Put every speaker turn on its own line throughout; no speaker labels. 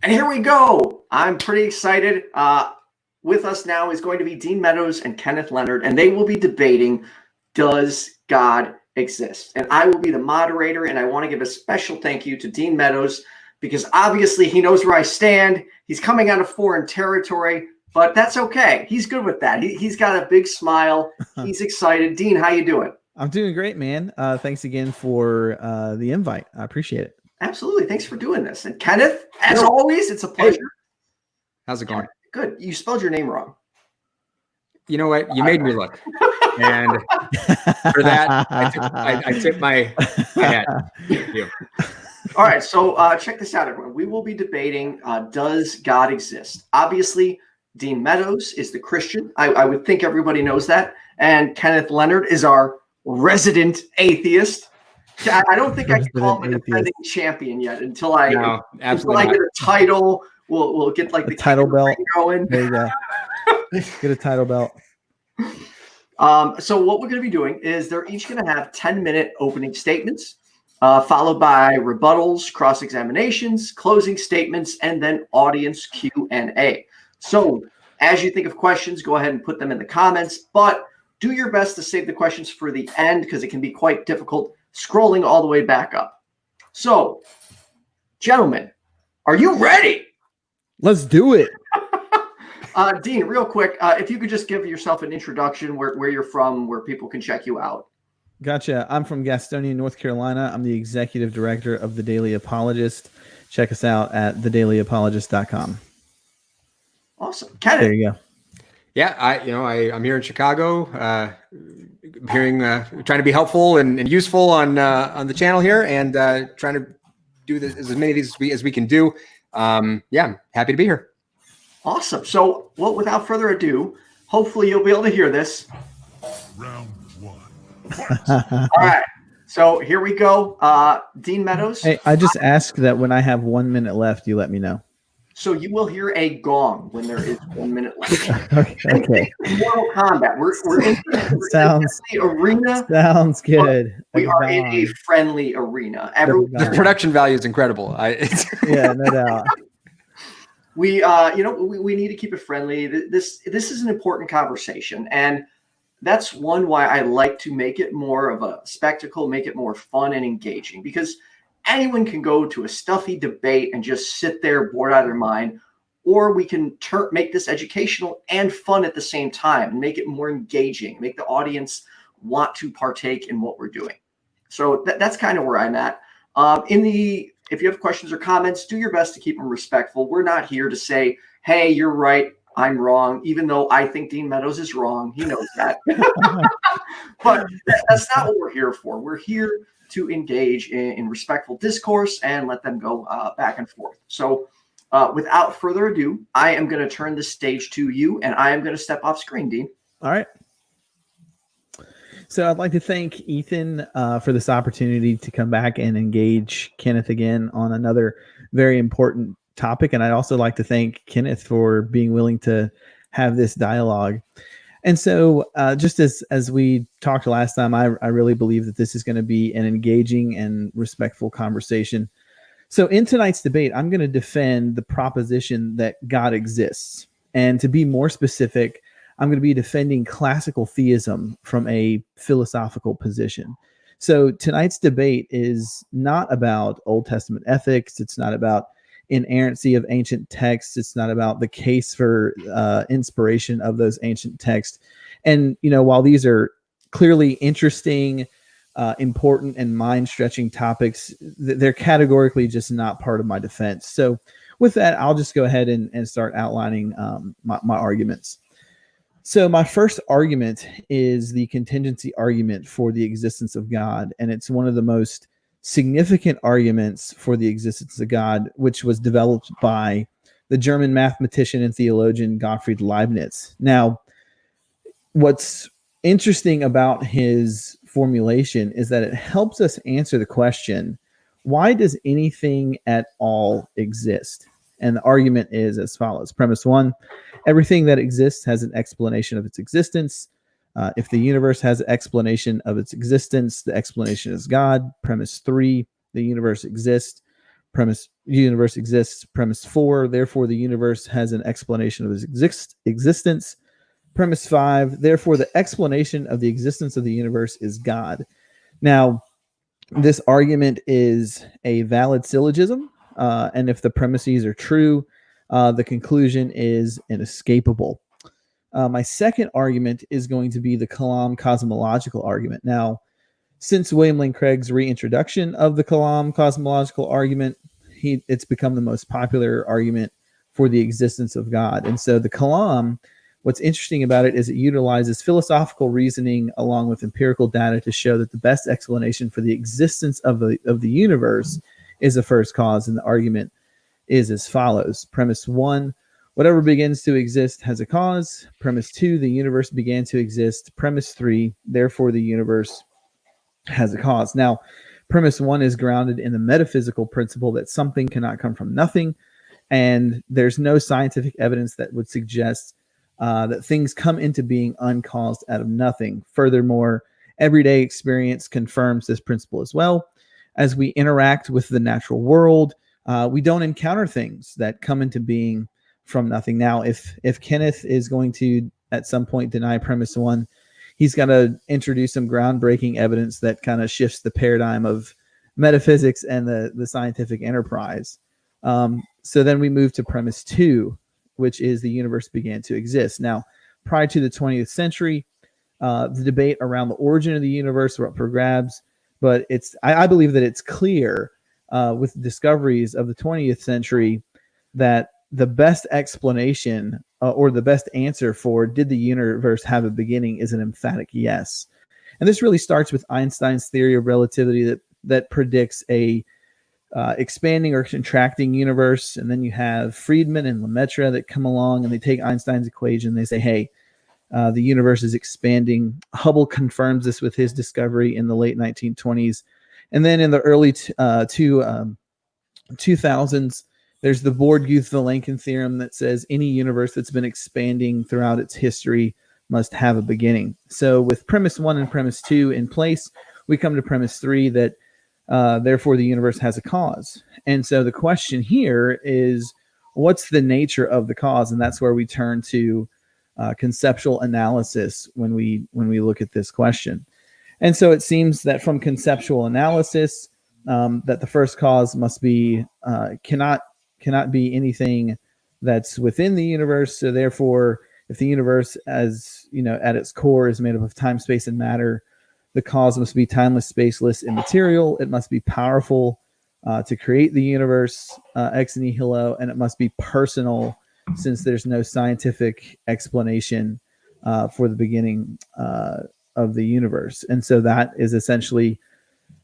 And here we go. I'm pretty excited. With us now is going to be Dean Meadows and Kenneth Leonard, and they will be debating, does God exist? And I will be the moderator, and I want to give a special thank you to Dean Meadows because obviously he knows where I stand. He's coming out of foreign territory, but that's okay. He's good with that. He's got a big smile. He's excited. Dean, how you doing?
I'm doing great, man. Thanks again for the invite. I appreciate it.
Absolutely. Thanks for doing this. And Kenneth, as always, it's a pleasure.
Hey. How's it going?
Good. You spelled your name wrong.
You know what? You made me look. And for that, I tip my hat. Thank you.
All right. So check this out, everyone. We will be debating, does God exist? Obviously, Dean Meadows is the Christian. I would think everybody knows that. And Kenneth Leonard is our resident atheist. I don't think I can call him a defending champion yet until I get a title. We'll get like the
title belt
going.
There you go. Get a title belt.
So what we're going to be doing is they're each going to have 10-minute opening statements, followed by rebuttals, cross-examinations, closing statements, and then audience Q&A. So as you think of questions, go ahead and put them in the comments, but do your best to save the questions for the end because it can be quite difficult scrolling all the way back up. So, gentlemen, are you ready?
Let's do it.
Dean, real quick, if you could just give yourself an introduction, where you're from, where people can check you out.
Gotcha. I'm from Gastonia, North Carolina. I'm the executive director of the Daily Apologist. Check us out at thedailyapologist.com.
Awesome. Kenneth.
There you go.
Yeah, I'm here in Chicago, trying to be helpful and useful on the channel here, and trying to do this as many of these as we can do. I'm happy to be here.
Awesome. So, well, without further ado, hopefully you'll be able to hear this.
Round one.
All right. So here we go. Dean Meadows.
Hey, I just ask that when I have 1 minute left, you let me know.
So you will hear a gong when there is 1 minute left.
Okay.
Mortal Kombat. We're in the arena.
Sounds good.
We are in a friendly arena.
The production value is incredible.
Yeah, no doubt.
We need to keep it friendly. This is an important conversation, and that's why I like to make it more of a spectacle, make it more fun and engaging, because anyone can go to a stuffy debate and just sit there bored out of their mind, or we can make this educational and fun at the same time and make it more engaging, make the audience want to partake in what we're doing. So that's kind of where I'm at. If you have questions or comments, do your best to keep them respectful. We're not here to say, hey, you're right, I'm wrong, even though I think Dean Meadows is wrong. He knows that. But that's not what we're here for. We're here to engage in respectful discourse and let them go back and forth. So without further ado, I am going to turn the stage to you, and I am going to step off screen, Dean.
All right. So I'd like to thank Ethan for this opportunity to come back and engage Kenneth again on another very important topic. And I'd also like to thank Kenneth for being willing to have this dialogue. And so just as we talked last time, I really believe that this is going to be an engaging and respectful conversation. So in tonight's debate, I'm going to defend the proposition that God exists. And to be more specific, I'm going to be defending classical theism from a philosophical position. So tonight's debate is not about Old Testament ethics. It's not about inerrancy of ancient texts. It's not about the case for inspiration of those ancient texts. And, while these are clearly interesting, important, and mind-stretching topics, they're categorically just not part of my defense. So with that, I'll just go ahead and start outlining my arguments. So my first argument is the contingency argument for the existence of God, and it's one of the most significant arguments for the existence of God, which was developed by the German mathematician and theologian Gottfried Leibniz. Now, what's interesting about his formulation is that it helps us answer the question, why does anything at all exist? And the argument is as follows. Premise one, everything that exists has an explanation of its existence. If the universe has an explanation of its existence, the explanation is God. Premise three, the universe exists. Premise universe exists. Premise 4, therefore the universe has an explanation of its existence. Premise 5, therefore the explanation of the existence of the universe is God. Now, this argument is a valid syllogism, and if the premises are true, the conclusion is inescapable. My second argument is going to be the Kalam cosmological argument. Now, since William Lane Craig's reintroduction of the Kalam cosmological argument, it's become the most popular argument for the existence of God. And so the Kalam, what's interesting about it is it utilizes philosophical reasoning along with empirical data to show that the best explanation for the existence of the universe is a first cause. And the argument is as follows. Premise 1, whatever begins to exist has a cause. Premise 2, the universe began to exist. Premise 3, therefore the universe has a cause. Now, premise 1 is grounded in the metaphysical principle that something cannot come from nothing, and there's no scientific evidence that would suggest that things come into being uncaused out of nothing. Furthermore, everyday experience confirms this principle as well. As we interact with the natural world, we don't encounter things that come into being from nothing. Now, if Kenneth is going to at some point deny premise 1, he's going to introduce some groundbreaking evidence that kind of shifts the paradigm of metaphysics and the scientific enterprise. So then we move to premise 2, which is the universe began to exist. Now, prior to the 20th century, the debate around the origin of the universe were up for grabs, but I believe that it's clear with discoveries of the 20th century that the best explanation or the best answer for did the universe have a beginning is an emphatic yes. And this really starts with Einstein's theory of relativity that predicts a expanding or contracting universe. And then you have Friedman and Lemaitre that come along and they take Einstein's equation. They say, hey, the universe is expanding. Hubble confirms this with his discovery in the late 1920s. And then in the early 2000s, there's the Borg-Guth-Vilenkin theorem that says any universe that's been expanding throughout its history must have a beginning. So with premise 1 and premise 2 in place, we come to premise 3 that therefore the universe has a cause. And so the question here is, what's the nature of the cause? And that's where we turn to conceptual analysis when we look at this question. And so it seems that from conceptual analysis, that the first cause must be cannot be anything that's within the universe. So therefore, if the universe, as you know, at its core is made up of time, space, and matter, the cause must be timeless, spaceless, immaterial. It must be powerful to create the universe ex nihilo, and it must be personal, since there's no scientific explanation for the beginning of the universe. And so that is essentially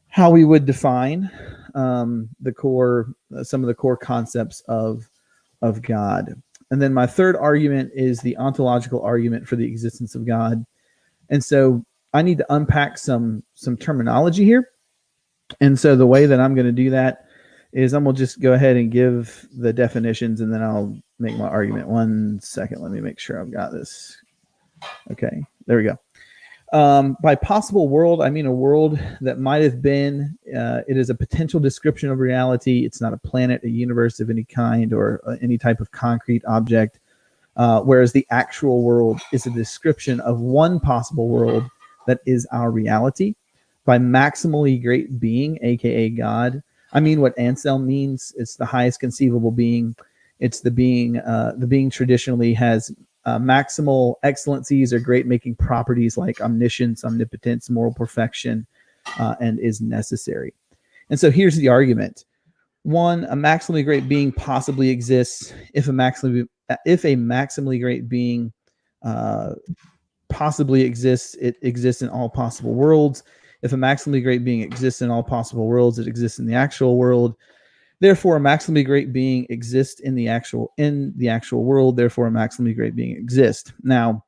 how we would define some of the core concepts of God. And then my third argument is the ontological argument for the existence of God. And so I need to unpack some terminology here. And so the way that I'm going to do that is I'm going to just go ahead and give the definitions, and then I'll make my argument. 1 second. Let me make sure I've got this. Okay, there we go. By possible world, I mean a world that might have been. It is a potential description of reality. It's not a planet, a universe of any kind, or any type of concrete object. Whereas the actual world is a description of one possible world that is our reality. By maximally great being, aka God, I mean what Anselm means. It's the highest conceivable being. It's the being traditionally has maximal excellencies or great-making properties like omniscience, omnipotence, moral perfection, and is necessary. And so here's the argument. 1, a maximally great being possibly exists if a maximally great being possibly exists, it exists in all possible worlds. If a maximally great being exists in all possible worlds, it exists in the actual world. Therefore, a maximally great being exists in the actual world. Therefore, a maximally great being exists. Now,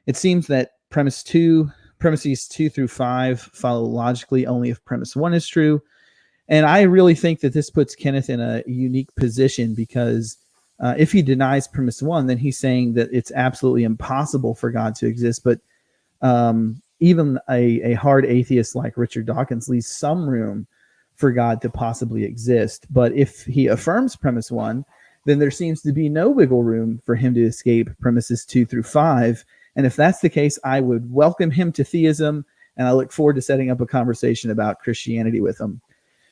it seems that premises 2 through 5 follow logically only if premise 1 is true. And I really think that this puts Kenneth in a unique position, because if he denies premise 1, then he's saying that it's absolutely impossible for God to exist. But even a hard atheist like Richard Dawkins leaves some room for God to possibly exist. But if he affirms premise 1, then there seems to be no wiggle room for him to escape premises 2 through 5. And if that's the case, I would welcome him to theism, and I look forward to setting up a conversation about Christianity with him.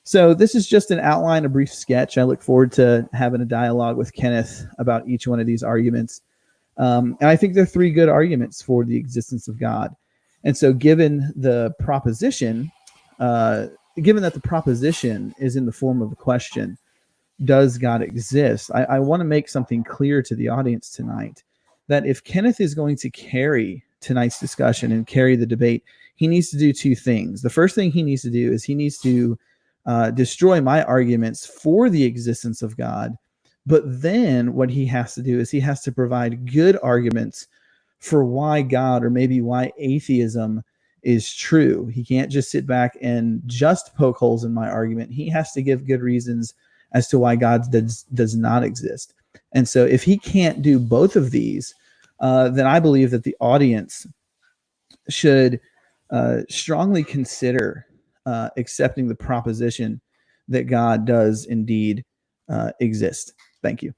So this is just an outline, a brief sketch. I look forward to having a dialogue with Kenneth about each one of these arguments. And I think there are 3 good arguments for the existence of God. And so given the proposition, given that the proposition is in the form of a question, does God exist? I want to make something clear to the audience tonight, that if Kenneth is going to carry tonight's discussion and carry the debate, he needs to do 2 things. The first thing he needs to do is he needs to destroy my arguments for the existence of God. But then what he has to do is he has to provide good arguments for why God, or maybe why atheism, is true. He can't just sit back and just poke holes in my argument. He has to give good reasons as to why God does not exist. And so if he can't do both of these, then I believe that the audience should strongly consider accepting the proposition that God does indeed exist. Thank you.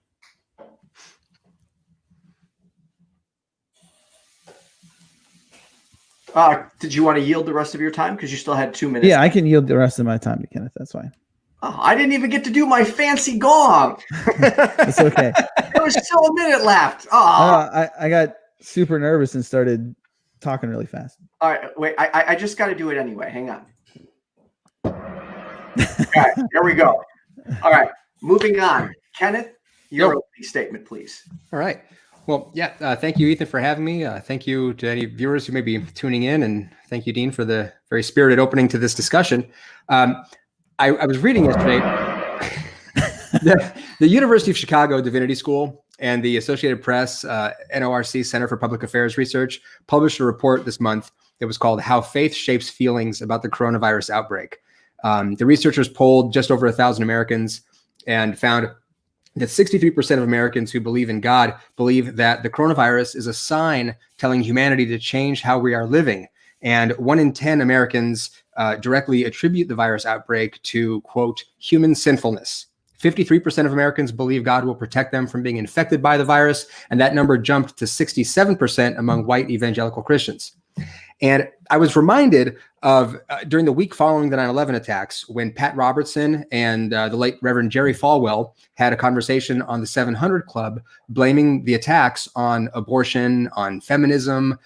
Did you want to yield the rest of your time? Because you still had 2 minutes.
Yeah, I can yield the rest of my time to Kenneth. That's fine.
Oh, I didn't even get to do my fancy gong.
It's okay.
There was still a minute left. Oh.
I got super nervous and started talking really fast.
All right, wait. I just got to do it anyway. Hang on. All right, there we go. All right, moving on. Kenneth, your opening statement, please.
All right. Well, yeah, thank you, Ethan, for having me. Thank you to any viewers who may be tuning in, and thank you, Dean, for the very spirited opening to this discussion. I was reading yesterday, the University of Chicago Divinity School and the Associated Press, NORC Center for Public Affairs Research, published a report this month that was called How Faith Shapes Feelings About the Coronavirus Outbreak. The researchers polled just over 1,000 Americans and found that 63% of Americans who believe in God believe that the coronavirus is a sign telling humanity to change how we are living. And 1 in 10 Americans directly attribute the virus outbreak to, quote, human sinfulness. 53% of Americans believe God will protect them from being infected by the virus, and that number jumped to 67% among white evangelical Christians. And I was reminded of during the week following the 9/11 attacks, when Pat Robertson and the late Reverend Jerry Falwell had a conversation on the 700 Club, blaming the attacks on abortion, on feminism,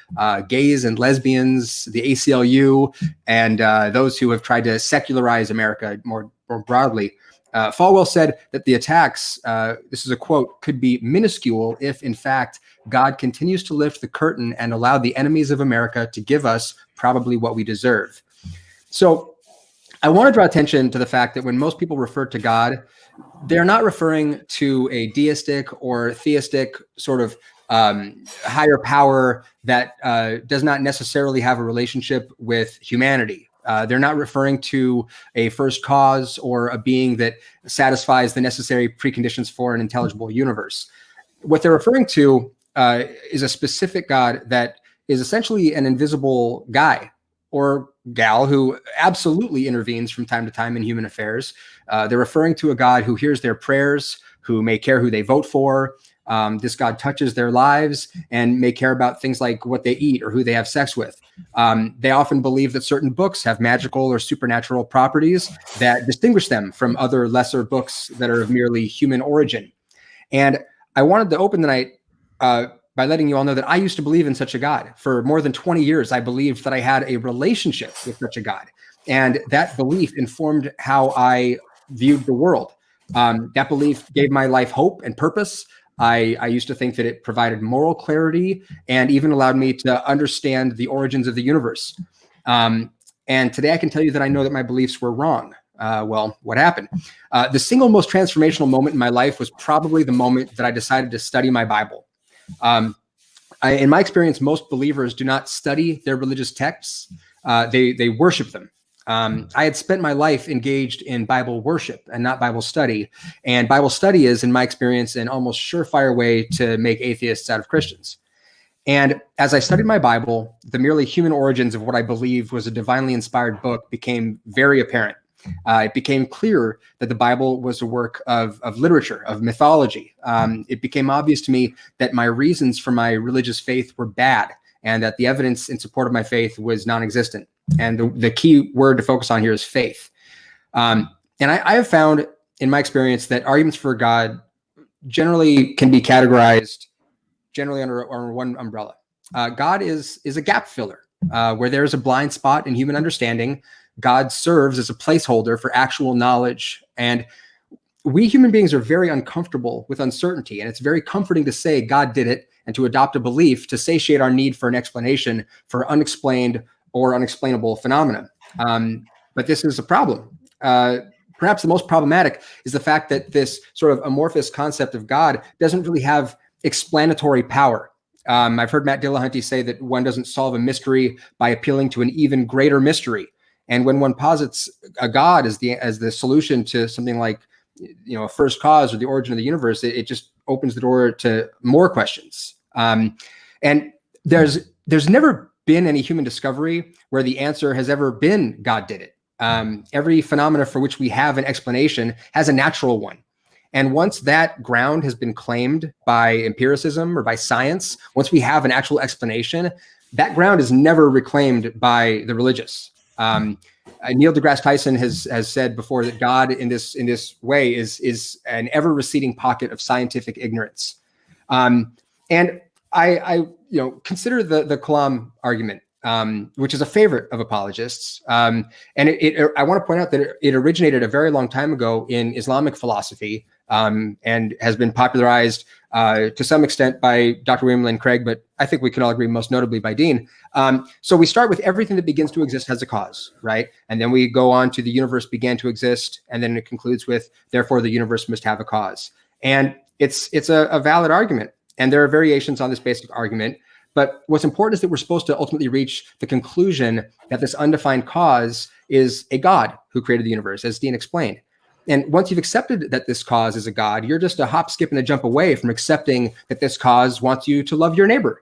gays and lesbians, the ACLU, and those who have tried to secularize America more broadly. Falwell said that the attacks, this is a quote, could be minuscule if, in fact, God continues to lift the curtain and allow the enemies of America to give us probably what we deserve. So I want to draw attention to the fact that when most people refer to God, they're not referring to a deistic or theistic sort of higher power that does not necessarily have a relationship with humanity. They're not referring to a first cause or a being that satisfies the necessary preconditions for an intelligible universe. What they're referring to is a specific God that is essentially an invisible guy or gal who absolutely intervenes from time to time in human affairs. They're referring to a God who hears their prayers, who may care who they vote for. This God touches their lives and may care about things like what they eat or who they have sex with. They often believe that certain books have magical or supernatural properties that distinguish them from other lesser books that are of merely human origin. And I wanted to open the night by letting you all know that I used to believe in such a God. For more than 20 years, I believed that I had a relationship with such a God. And that belief informed how I viewed the world. That belief gave my life hope and purpose. I used to think that it provided moral clarity and even allowed me to understand the origins of the universe. And today I can tell you that I know that my beliefs were wrong. Well, what happened? The single most transformational moment in my life was probably the moment that I decided to study my Bible. In my experience, most believers do not study their religious texts. They worship them. I had spent my life engaged in Bible worship and not Bible study. And Bible study is, in my experience, an almost surefire way to make atheists out of Christians. And as I studied my Bible, the merely human origins of what I believed was a divinely inspired book became very apparent. It became clear that the Bible was a work of literature, of mythology. It became obvious to me that my reasons for my religious faith were bad, and that the evidence in support of my faith was non-existent. And the key word to focus on here is faith. And I have found in my experience that arguments for God generally can be categorized generally under one umbrella. God is a gap filler. Where there is a blind spot in human understanding, God serves as a placeholder for actual knowledge. And we human beings are very uncomfortable with uncertainty. And it's very comforting to say God did it and to adopt a belief to satiate our need for an explanation for unexplained or unexplainable phenomena. But this is a problem. Perhaps the most problematic is the fact that this sort of amorphous concept of God doesn't really have explanatory power. I've heard Matt Dillahunty say that one doesn't solve a mystery by appealing to an even greater mystery. And when one posits a God as the solution to something like, a first cause or the origin of the universe, it just opens the door to more questions. And there's never been any human discovery where the answer has ever been God did it. Every phenomena for which we have an explanation has a natural one. And once that ground has been claimed by empiricism or by science, once we have an actual explanation, that ground is never reclaimed by the religious. Neil deGrasse Tyson has said before that God in this way is an ever receding pocket of scientific ignorance. And I consider the Kalam argument, which is a favorite of apologists. And I want to point out that it originated a very long time ago in Islamic philosophy, and has been popularized to some extent by Dr. William Lane Craig, but I think we can all agree most notably by Dean. So we start with everything that begins to exist has a cause, right? And then we go on to the universe began to exist, and then it concludes with, therefore the universe must have a cause. And it's a valid argument, and there are variations on this basic argument. But what's important is that we're supposed to ultimately reach the conclusion that this undefined cause is a God who created the universe, as Dean explained. And once you've accepted that this cause is a God, you're just a hop, skip, and a jump away from accepting that this cause wants you to love your neighbor,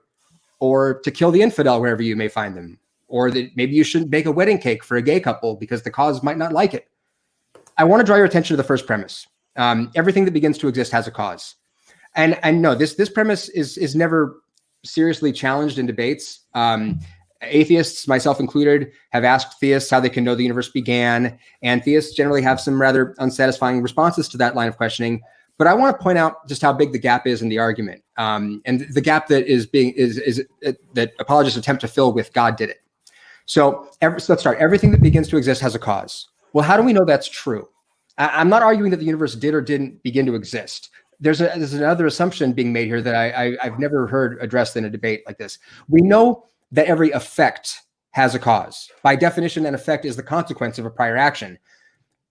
or to kill the infidel wherever you may find them, or that maybe you shouldn't bake a wedding cake for a gay couple because the cause might not like it. I want to draw your attention to the first premise. Everything that begins to exist has a cause. And no, this premise is never seriously challenged in debates. Atheists, myself included, have asked theists how they can know the universe began, and theists generally have some rather unsatisfying responses to that line of questioning. But I want to point out just how big the gap is in the argument, and the gap that is that apologists attempt to fill with God did it. So let's start. Everything that begins to exist has a cause. Well, how do we know that's true? I'm not arguing that the universe did or didn't begin to exist. There's another assumption being made here that I've never heard addressed in a debate like this. We know that every effect has a cause. By definition, an effect is the consequence of a prior action.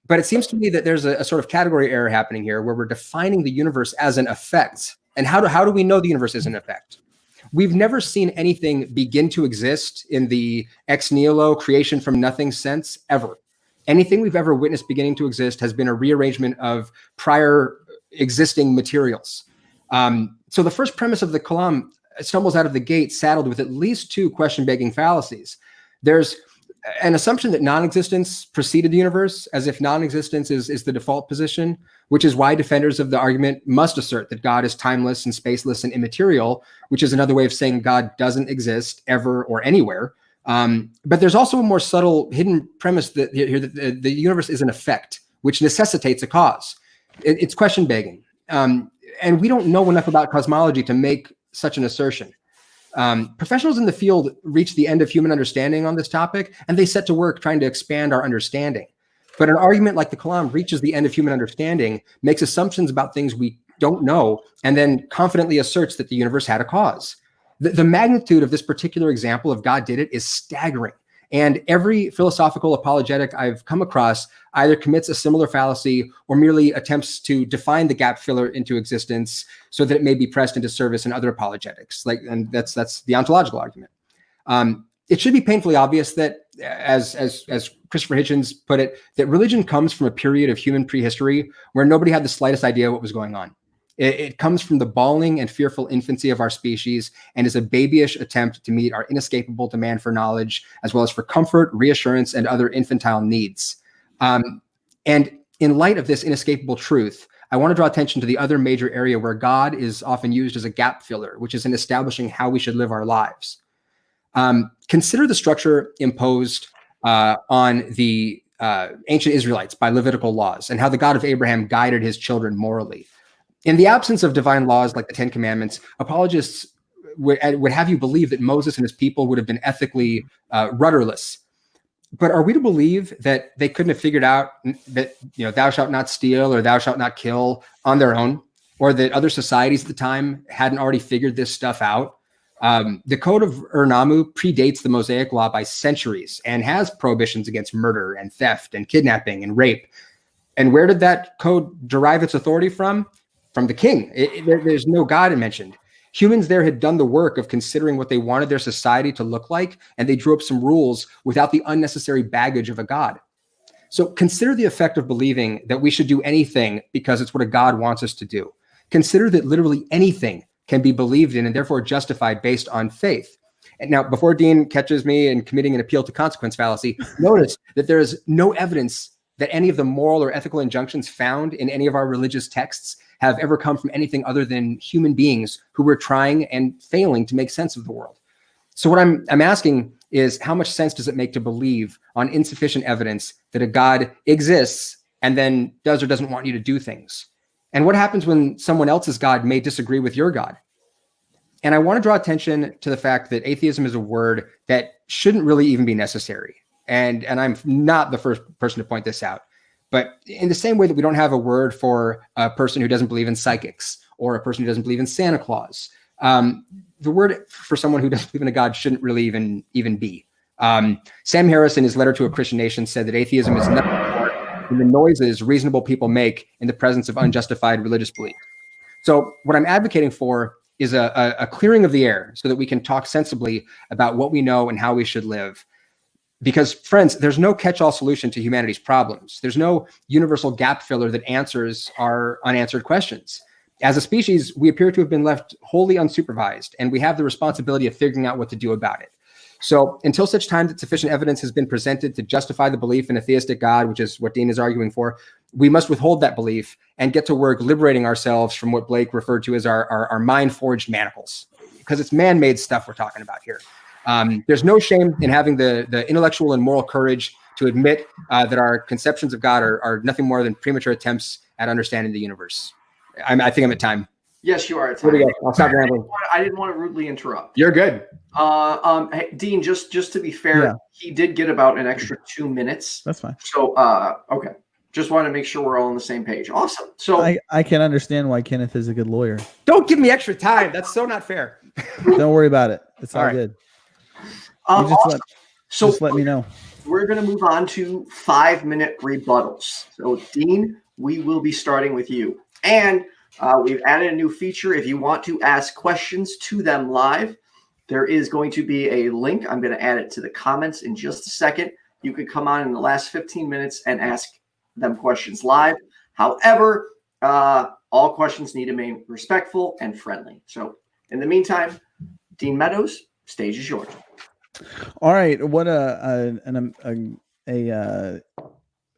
But it seems to me that there's a sort of category error happening here where we're defining the universe as an effect. And how do we know the universe is an effect? We've never seen anything begin to exist in the ex nihilo creation from nothing sense ever. Anything we've ever witnessed beginning to exist has been a rearrangement of prior existing materials. So the first premise of the Kalam stumbles out of the gate saddled with at least two question-begging fallacies. There's an assumption that non-existence preceded the universe, as if non-existence is the default position, which is why defenders of the argument must assert that God is timeless and spaceless and immaterial, which is another way of saying God doesn't exist ever or anywhere. But there's also a more subtle hidden premise that here that the universe is an effect, which necessitates a cause. It's question-begging. And we don't know enough about cosmology to make such an assertion. Professionals in the field reach the end of human understanding on this topic, and they set to work trying to expand our understanding. But an argument like the Kalam reaches the end of human understanding, makes assumptions about things we don't know, and then confidently asserts that the universe had a cause. The magnitude of this particular example of God did it is staggering. And every philosophical apologetic I've come across either commits a similar fallacy or merely attempts to define the gap filler into existence so that it may be pressed into service in other apologetics. And that's the ontological argument. It should be painfully obvious that, as Christopher Hitchens put it, that religion comes from a period of human prehistory where nobody had the slightest idea what was going on. It comes from the bawling and fearful infancy of our species and is a babyish attempt to meet our inescapable demand for knowledge, as well as for comfort, reassurance, and other infantile needs. And in light of this inescapable truth, I want to draw attention to the other major area where God is often used as a gap filler, which is in establishing how we should live our lives. Consider the structure imposed on the ancient Israelites by Levitical laws and how the God of Abraham guided his children morally. In the absence of divine laws like the Ten Commandments, apologists would have you believe that Moses and his people would have been ethically rudderless. But are we to believe that they couldn't have figured out that, thou shalt not steal or thou shalt not kill on their own, or that other societies at the time hadn't already figured this stuff out? The Code of Ur-Nammu predates the Mosaic Law by centuries and has prohibitions against murder and theft and kidnapping and rape. And where did that code derive its authority from? From the king. There's no God mentioned. Humans there had done the work of considering what they wanted their society to look like, and they drew up some rules without the unnecessary baggage of a God. So consider the effect of believing that we should do anything because it's what a God wants us to do. Consider that literally anything can be believed in and therefore justified based on faith. And now, before Dean catches me in committing an appeal to consequence fallacy, notice that there is no evidence that any of the moral or ethical injunctions found in any of our religious texts have ever come from anything other than human beings who were trying and failing to make sense of the world. So what I'm asking is, how much sense does it make to believe on insufficient evidence that a God exists and then does or doesn't want you to do things? And what happens when someone else's God may disagree with your God? And I want to draw attention to the fact that atheism is a word that shouldn't really even be necessary. And I'm not the first person to point this out. But in the same way that we don't have a word for a person who doesn't believe in psychics or a person who doesn't believe in Santa Claus, the word for someone who doesn't believe in a God shouldn't really even be. Sam Harris, in his letter to a Christian nation, said that atheism is nothing more than the noises reasonable people make in the presence of unjustified religious belief. So what I'm advocating for is a clearing of the air so that we can talk sensibly about what we know and how we should live. Because, friends, there's no catch-all solution to humanity's problems. There's no universal gap filler that answers our unanswered questions. As a species, we appear to have been left wholly unsupervised, and we have the responsibility of figuring out what to do about it. So until such time that sufficient evidence has been presented to justify the belief in a theistic God, which is what Dean is arguing for, we must withhold that belief and get to work liberating ourselves from what Blake referred to as our mind-forged manacles, because it's man-made stuff we're talking about here. There's no shame in having the intellectual and moral courage to admit that our conceptions of God are nothing more than premature attempts at understanding the universe. I think I'm at time.
Yes, you are at time.
I'll stop rambling.
I didn't want to rudely interrupt.
You're good.
Hey, Dean, just to be fair, he did get about an extra 2 minutes.
That's fine.
So, okay. Just want to make sure we're all on the same page. Awesome. So
I can understand why Kenneth is a good lawyer.
Don't give me extra time. That's so not fair.
Don't worry about it. It's all
right.
good.
awesome.
Just let me know.
We're going to move on to 5-minute rebuttals. So, Dean, we will be starting with you. And we've added a new feature. If you want to ask questions to them live, there is going to be a link. I'm going to add it to the comments in just a second. You could come on in the last 15 minutes and ask them questions live. However, all questions need to remain respectful and friendly. So in the meantime, Dean Meadows, stage is yours.
All right. What a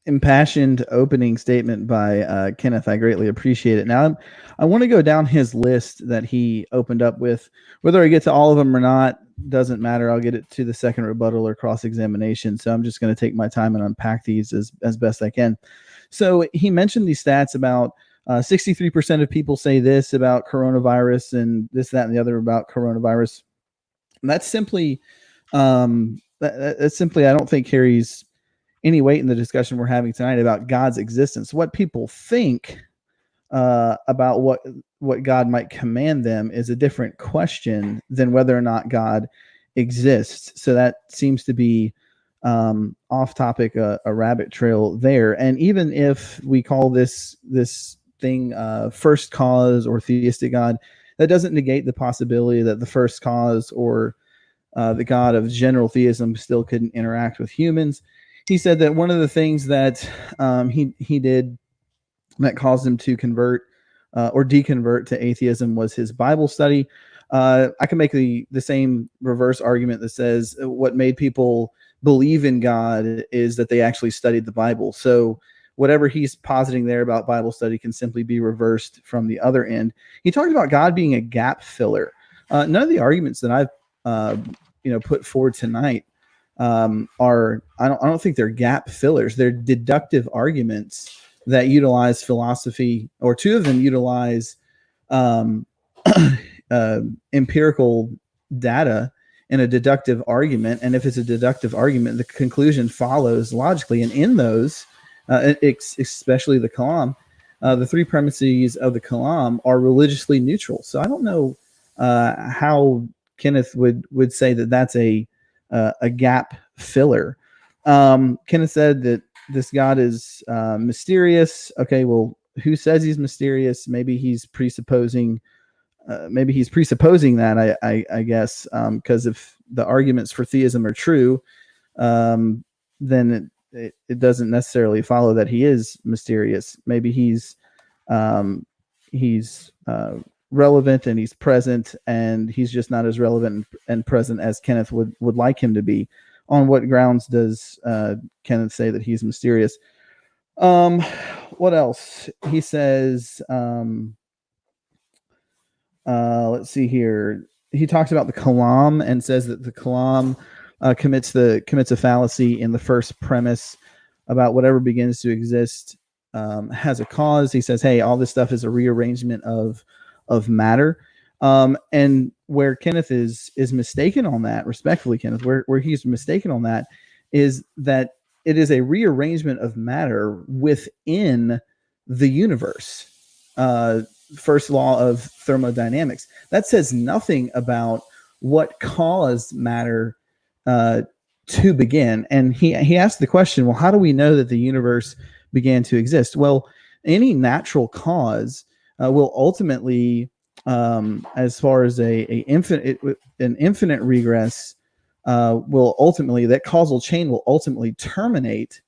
impassioned opening statement by Kenneth. I greatly appreciate it. Now I want to go down his list that he opened up with. Whether I get to all of them or not doesn't matter. I'll get it to the second rebuttal or cross-examination. So I'm just going to take my time and unpack these as best I can. So he mentioned these stats about 63% of people say this about coronavirus and this, that, and the other about coronavirus. And that's simply, that's simply, I don't think carries any weight in the discussion we're having tonight about God's existence. What people think about what God might command them is a different question than whether or not God exists. So that seems to be off topic, a rabbit trail there. And even if we call this thing first cause or theistic God, that doesn't negate the possibility that the first cause or the God of general theism still couldn't interact with humans. He said that one of the things that he did that caused him to convert or deconvert to atheism was his Bible study. I can make the same reverse argument that says what made people believe in God is that they actually studied the Bible. So whatever he's positing there about Bible study can simply be reversed from the other end. He talked about God being a gap filler. None of the arguments that I've put forward tonight are I don't think they're gap fillers. They're deductive arguments that utilize philosophy, or two of them utilize empirical data in a deductive argument. And if it's a deductive argument, the conclusion follows logically. And in those, especially the Kalam, the three premises of the Kalam are religiously neutral. So I don't know how Kenneth would say that that's a gap filler. Kenneth said that this God is mysterious. Okay, well, who says he's mysterious? Maybe he's presupposing. That I guess, because if the arguments for theism are true, then it doesn't necessarily follow that he is mysterious. Maybe he's relevant and he's present, and he's just not as relevant and present as Kenneth would like him to be. On what grounds does Kenneth say that he's mysterious? What else? He says, let's see here. He talks about the Kalam and says that the Kalam commits a fallacy in the first premise about whatever begins to exist has a cause. He says, hey, all this stuff is a rearrangement of matter. And where Kenneth is mistaken on that, respectfully, Kenneth, where he's mistaken on that is that it is a rearrangement of matter within the universe. First law of thermodynamics. That says nothing about what caused matter to begin. And he asked the question, well, how do we know that the universe began to exist? Well, any natural cause will ultimately, as far as an infinite regress, that causal chain will ultimately terminate.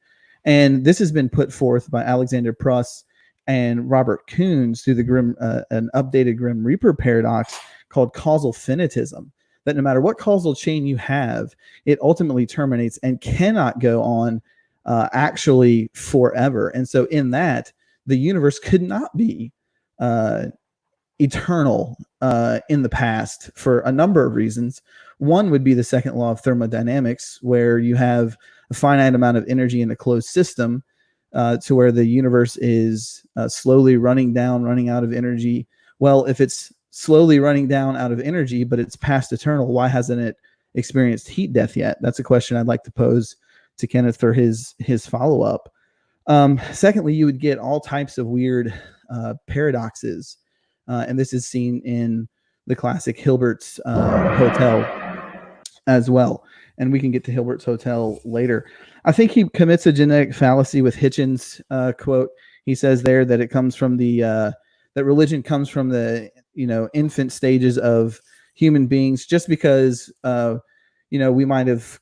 And this has been put forth by Alexander Pruss and Robert Koons through the an updated Grim Reaper paradox called causal finitism, that no matter what causal chain you have, it ultimately terminates and cannot go on actually forever. And so in that, the universe could not be eternal in the past for a number of reasons. One would be the second law of thermodynamics, where you have a finite amount of energy in a closed system, to where the universe is slowly running out of energy. Well, if it's slowly running down out of energy, but it's past eternal, why hasn't it experienced heat death yet? That's a question I'd like to pose to Kenneth for his follow-up. Secondly, you would get all types of weird paradoxes, and this is seen in the classic Hilbert's Hotel as well. And we can get to Hilbert's Hotel later. I think he commits a genetic fallacy with Hitchens' quote. He says there that it comes from that religion comes from the infant stages of human beings. Just because we might have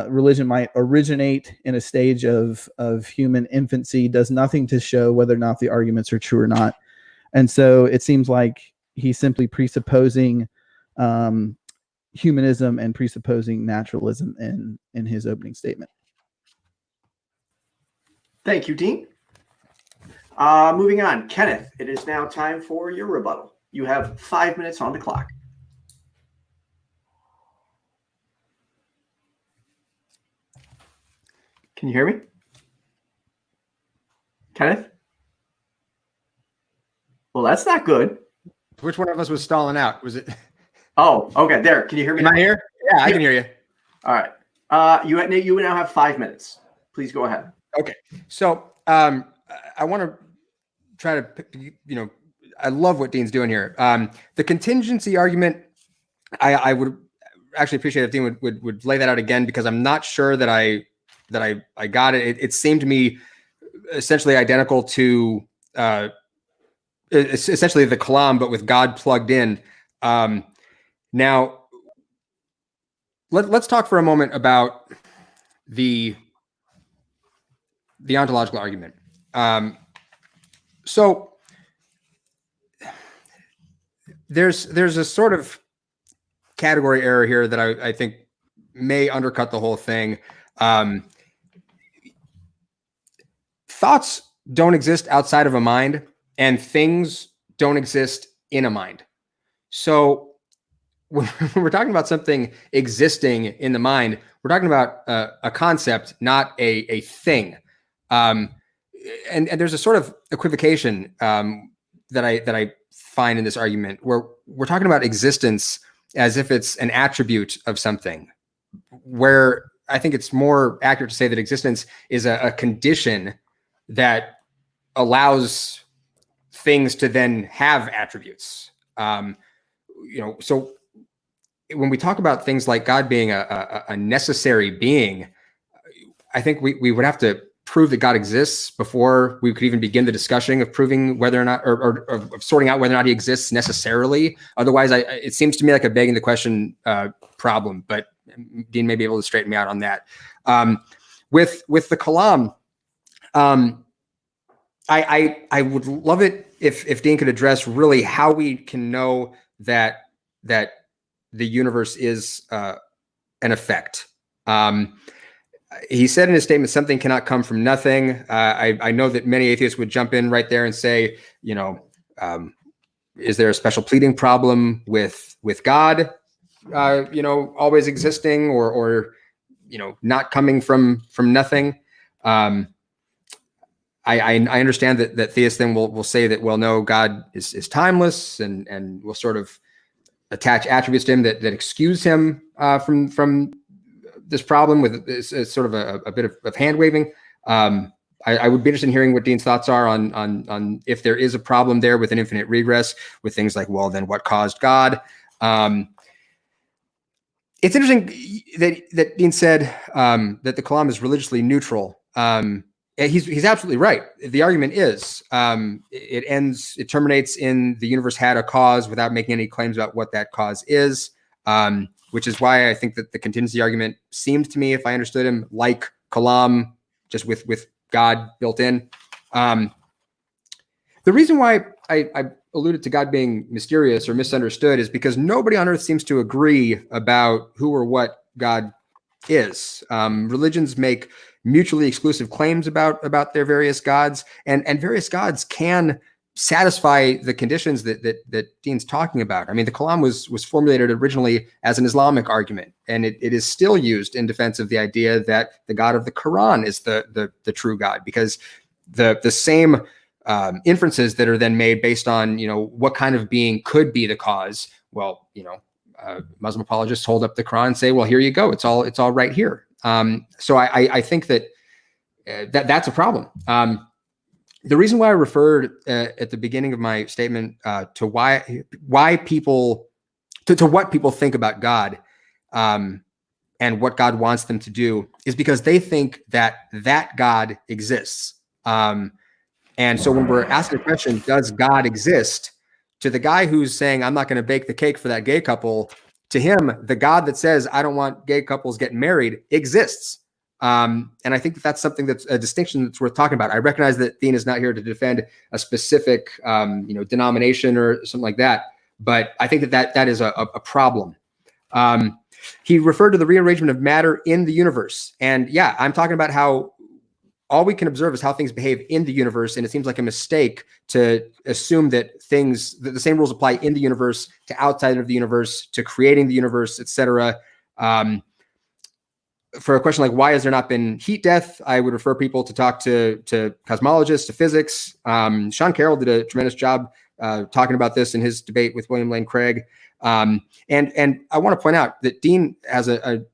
religion might originate in a stage of human infancy does nothing to show whether or not the arguments are true or not. And so it seems like he's simply presupposing humanism and presupposing naturalism in his opening statement.
Thank you, Dean. Moving on, Kenneth, it is now time for your rebuttal. You have 5 minutes on the clock. Can you hear me? Kenneth? Well, that's not good.
Which one of us was stalling out? Was it?
Oh, okay. There. Can you hear me?
Am I here? Yeah, I can hear you.
All right. You now have 5 minutes. Please go ahead.
Okay. So I want to try to, I love what Dean's doing here. The contingency argument, I would actually appreciate if Dean would lay that out again, because I'm not sure that I got it. It seemed to me essentially identical to essentially the Kalam, but with God plugged in. Now, let's talk for a moment about the ontological argument. So there's a sort of category error here that I think may undercut the whole thing. Thoughts don't exist outside of a mind, and things don't exist in a mind. So when we're talking about something existing in the mind, we're talking about a concept, not a thing. And there's a sort of equivocation that I find in this argument, where we're talking about existence as if it's an attribute of something, where I think it's more accurate to say that existence is a condition that allows things to then have attributes. So when we talk about things like God being a necessary being, I think we would have to prove that God exists before we could even begin the discussion of proving whether or not, or of sorting out whether or not he exists necessarily. Otherwise, it seems to me like a begging the question problem, but Dean may be able to straighten me out on that. With the Kalam, I would love it if Dean could address really how we can know that the universe is an effect. He said in his statement, something cannot come from nothing. I know that many atheists would jump in right there and say, is there a special pleading problem with God, always existing or not coming from nothing? I understand that theists then will say that, well, no, God is timeless and will sort of attach attributes to him that excuse him from this problem with sort of a bit of hand waving. I would be interested in hearing what Dean's thoughts are on if there is a problem there with an infinite regress, with things like, well, then what caused God? It's interesting that Dean said that the Kalam is religiously neutral. He's absolutely right. The argument is it terminates in the universe had a cause without making any claims about what that cause is, which is why I think that the contingency argument seemed to me, if I understood him, like Kalam, just with God built in. The reason why I alluded to God being mysterious or misunderstood is because nobody on earth seems to agree about who or what God is. Religions make mutually exclusive claims about their various gods, and various gods can satisfy the conditions that Dean's talking about. I mean, the Kalam was formulated originally as an Islamic argument, and it is still used in defense of the idea that the God of the Quran is the true God, because the same inferences that are then made based on what kind of being could be the cause. Well, Muslim apologists hold up the Quran and say, well, here you go, it's all right here. So I think that's a problem. The reason why I referred at the beginning of my statement to why people to what people think about God and what God wants them to do is because they think that God exists. And so when we're asking the question, does God exist? To the guy who's saying, I'm not going to bake the cake for that gay couple, to him, the God that says, I don't want gay couples getting married exists. And I think that's something that's a distinction that's worth talking about. I recognize that Dean is not here to defend a specific, denomination or something like that, but I think that is a problem. He referred to the rearrangement of matter in the universe. And yeah, I'm talking about how all we can observe is how things behave in the universe. And it seems like a mistake to assume that that the same rules apply in the universe to outside of the universe, to creating the universe, etc. For a question like why has there not been heat death, I would refer people to talk to cosmologists, to physics. Sean Carroll did a tremendous job talking about this in his debate with William Lane Craig. And I want to point out that Dean has a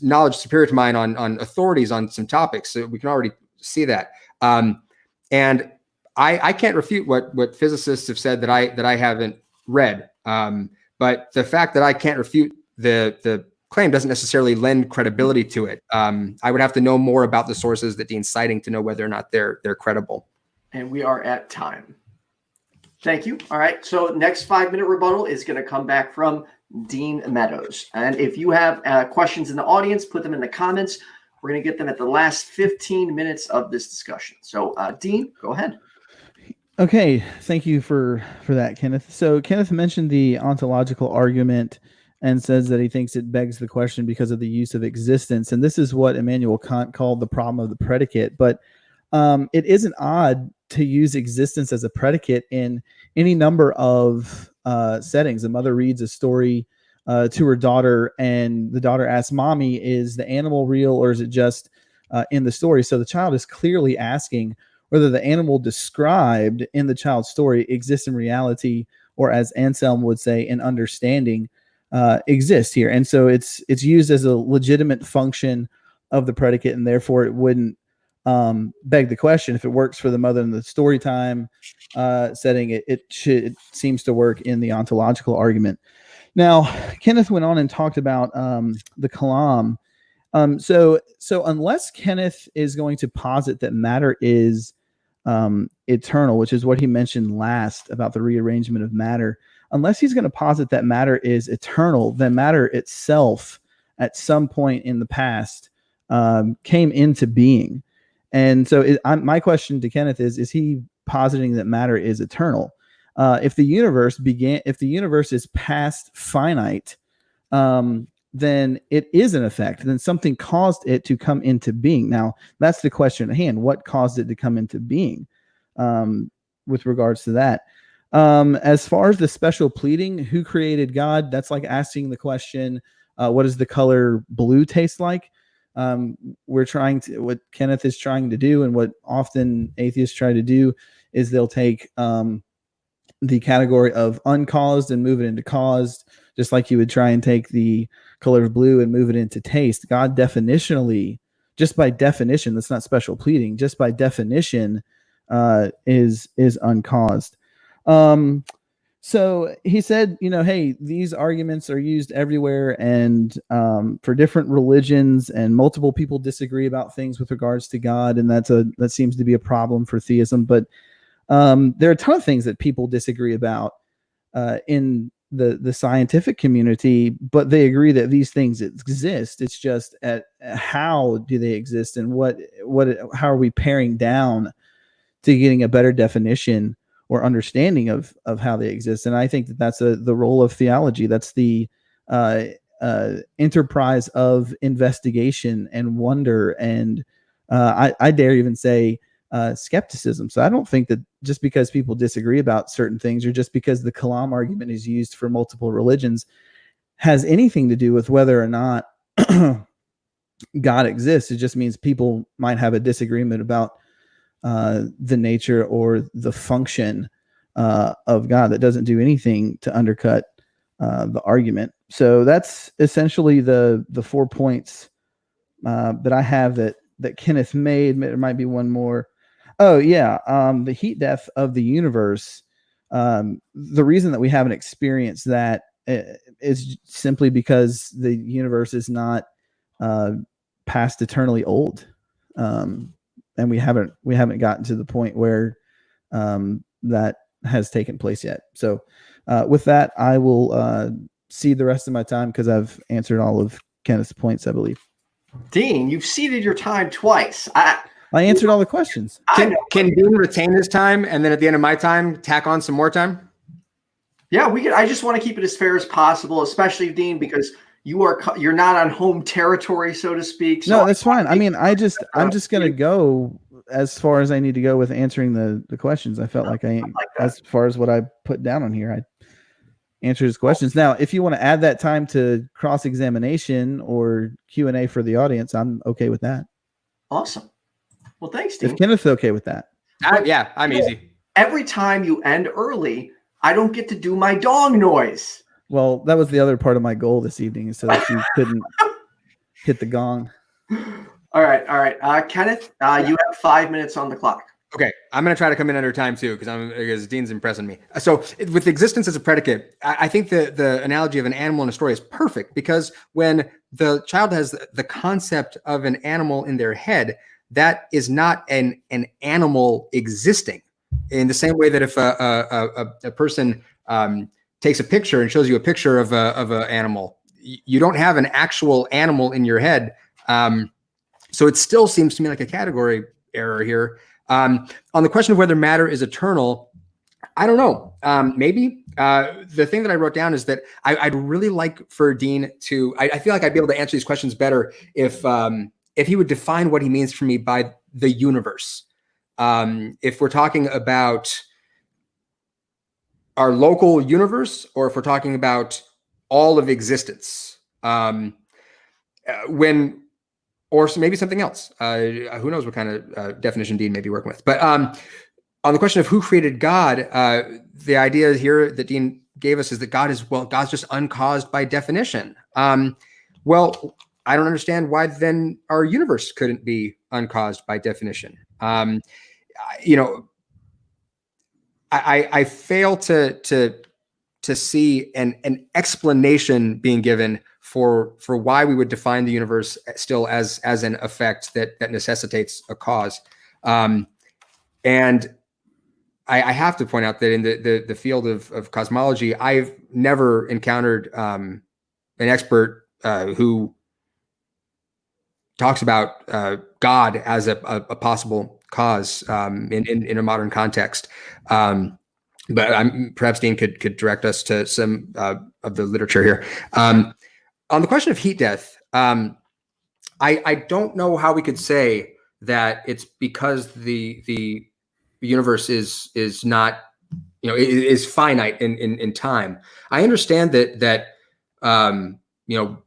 knowledge superior to mine on authorities on some topics. So we can already see that. And I can't refute what physicists have said that I haven't read. But the fact that I can't refute the claim doesn't necessarily lend credibility to it. I would have to know more about the sources that Dean's citing to know whether or not they're credible.
And we are at time. Thank you. All right. So next 5-minute rebuttal is going to come back from Dean Meadows. And if you have questions in the audience, put them in the comments. We're going to get them at the last 15 minutes of this discussion. So Dean, go ahead.
Okay. Thank you for that, Kenneth. So Kenneth mentioned the ontological argument and says that he thinks it begs the question because of the use of existence. And this is what Immanuel Kant called the problem of the predicate. But it isn't odd to use existence as a predicate in any number of settings. A mother reads a story to her daughter, and the daughter asks, "Mommy, is the animal real, or is it just in the story?" So the child is clearly asking whether the animal described in the child's story exists in reality, or as Anselm would say, in understanding exists here. And so it's used as a legitimate function of the predicate, and therefore it wouldn't beg the question. If it works for the mother in the story time setting, it seems to work in the ontological argument. Now, Kenneth went on and talked about the kalam. So unless Kenneth is going to posit that matter is eternal, which is what he mentioned last about the rearrangement of matter, unless he's going to posit that matter is eternal, then matter itself at some point in the past came into being. And so my question to Kenneth is he positing that matter is eternal? If the universe is past finite, then it is an effect. Then something caused it to come into being. Now, that's the question at hand. What caused it to come into being with regards to that? As far as the special pleading, who created God? That's like asking the question, what does the color blue taste like? What Kenneth is trying to do, and what often atheists try to do, is they'll take the category of uncaused and move it into caused, just like you would try and take the color of blue and move it into taste. God definitionally, just by definition, that's not special pleading, just by definition, is uncaused. So he said, hey, these arguments are used everywhere and for different religions, and multiple people disagree about things with regards to God, and that seems to be a problem for theism. But there are a ton of things that people disagree about in the scientific community, but they agree that these things exist. It's just at how do they exist, and how are we paring down to getting a better definition or understanding of how they exist. And I think that's the role of theology. That's the enterprise of investigation and wonder, and I dare even say skepticism. So I don't think that just because people disagree about certain things, or just because the Kalam argument is used for multiple religions, has anything to do with whether or not God exists. It just means people might have a disagreement about the nature or the function of God. That doesn't do anything to undercut the argument. So that's essentially the 4 points that I have that Kenneth made. There might be one more. Oh yeah, the heat death of the universe. The reason that we haven't experienced that is simply because the universe is not past eternally old. And we haven't gotten to the point where that has taken place yet. So with that, I will cede the rest of my time because I've answered all of Kenneth's points, I believe.
Dean, you've ceded your time twice.
I answered all the questions.
Can Dean retain his time, and then at the end of my time, tack on some more time?
Yeah, we could. I just want to keep it as fair as possible, especially Dean, because you're not on home territory, so to speak. So
no, that's fine. I mean, I'm just gonna go as far as I need to go with answering the questions. I felt like as far as what I put down on here, I answered his questions. Now, if you want to add that time to cross-examination or Q&A for the audience, I'm okay with that.
Awesome. Well, thanks, Dean.
If Kenneth's okay with that.
Yeah, I'm easy.
Every time you end early, I don't get to do my dong noise.
Well, that was the other part of my goal this evening, so that you couldn't hit the gong.
All right. Kenneth, you have 5 minutes on the clock.
Okay, I'm going to try to come in under time too, because Dean's impressing me. So with existence as a predicate, I think the analogy of an animal in a story is perfect, because when the child has the concept of an animal in their head, that is not an animal existing. In the same way that if a person takes a picture and shows you a picture of an animal, you don't have an actual animal in your head. So it still seems to me like a category error here. On the question of whether matter is eternal, I don't know. Maybe The thing that I wrote down is that I'd really like for Dean to, I feel like I'd be able to answer these questions better if he would define what he means for me by the universe. If we're talking about our local universe, or if we're talking about all of existence, or maybe something else. Who knows what kind of definition Dean may be working with. But on the question of who created God, the idea here that Dean gave us is that God's just uncaused by definition. Well, I don't understand why then our universe couldn't be uncaused by definition. I fail to see an explanation being given for why we would define the universe still as an effect that necessitates a cause. And I have to point out that in the field of cosmology, I've never encountered an expert who talks about God as a possible cause in a modern context. But perhaps Dean could direct us to some of the literature here. On the question of heat death, I don't know how we could say that it's because the universe is not, is finite in time. I understand that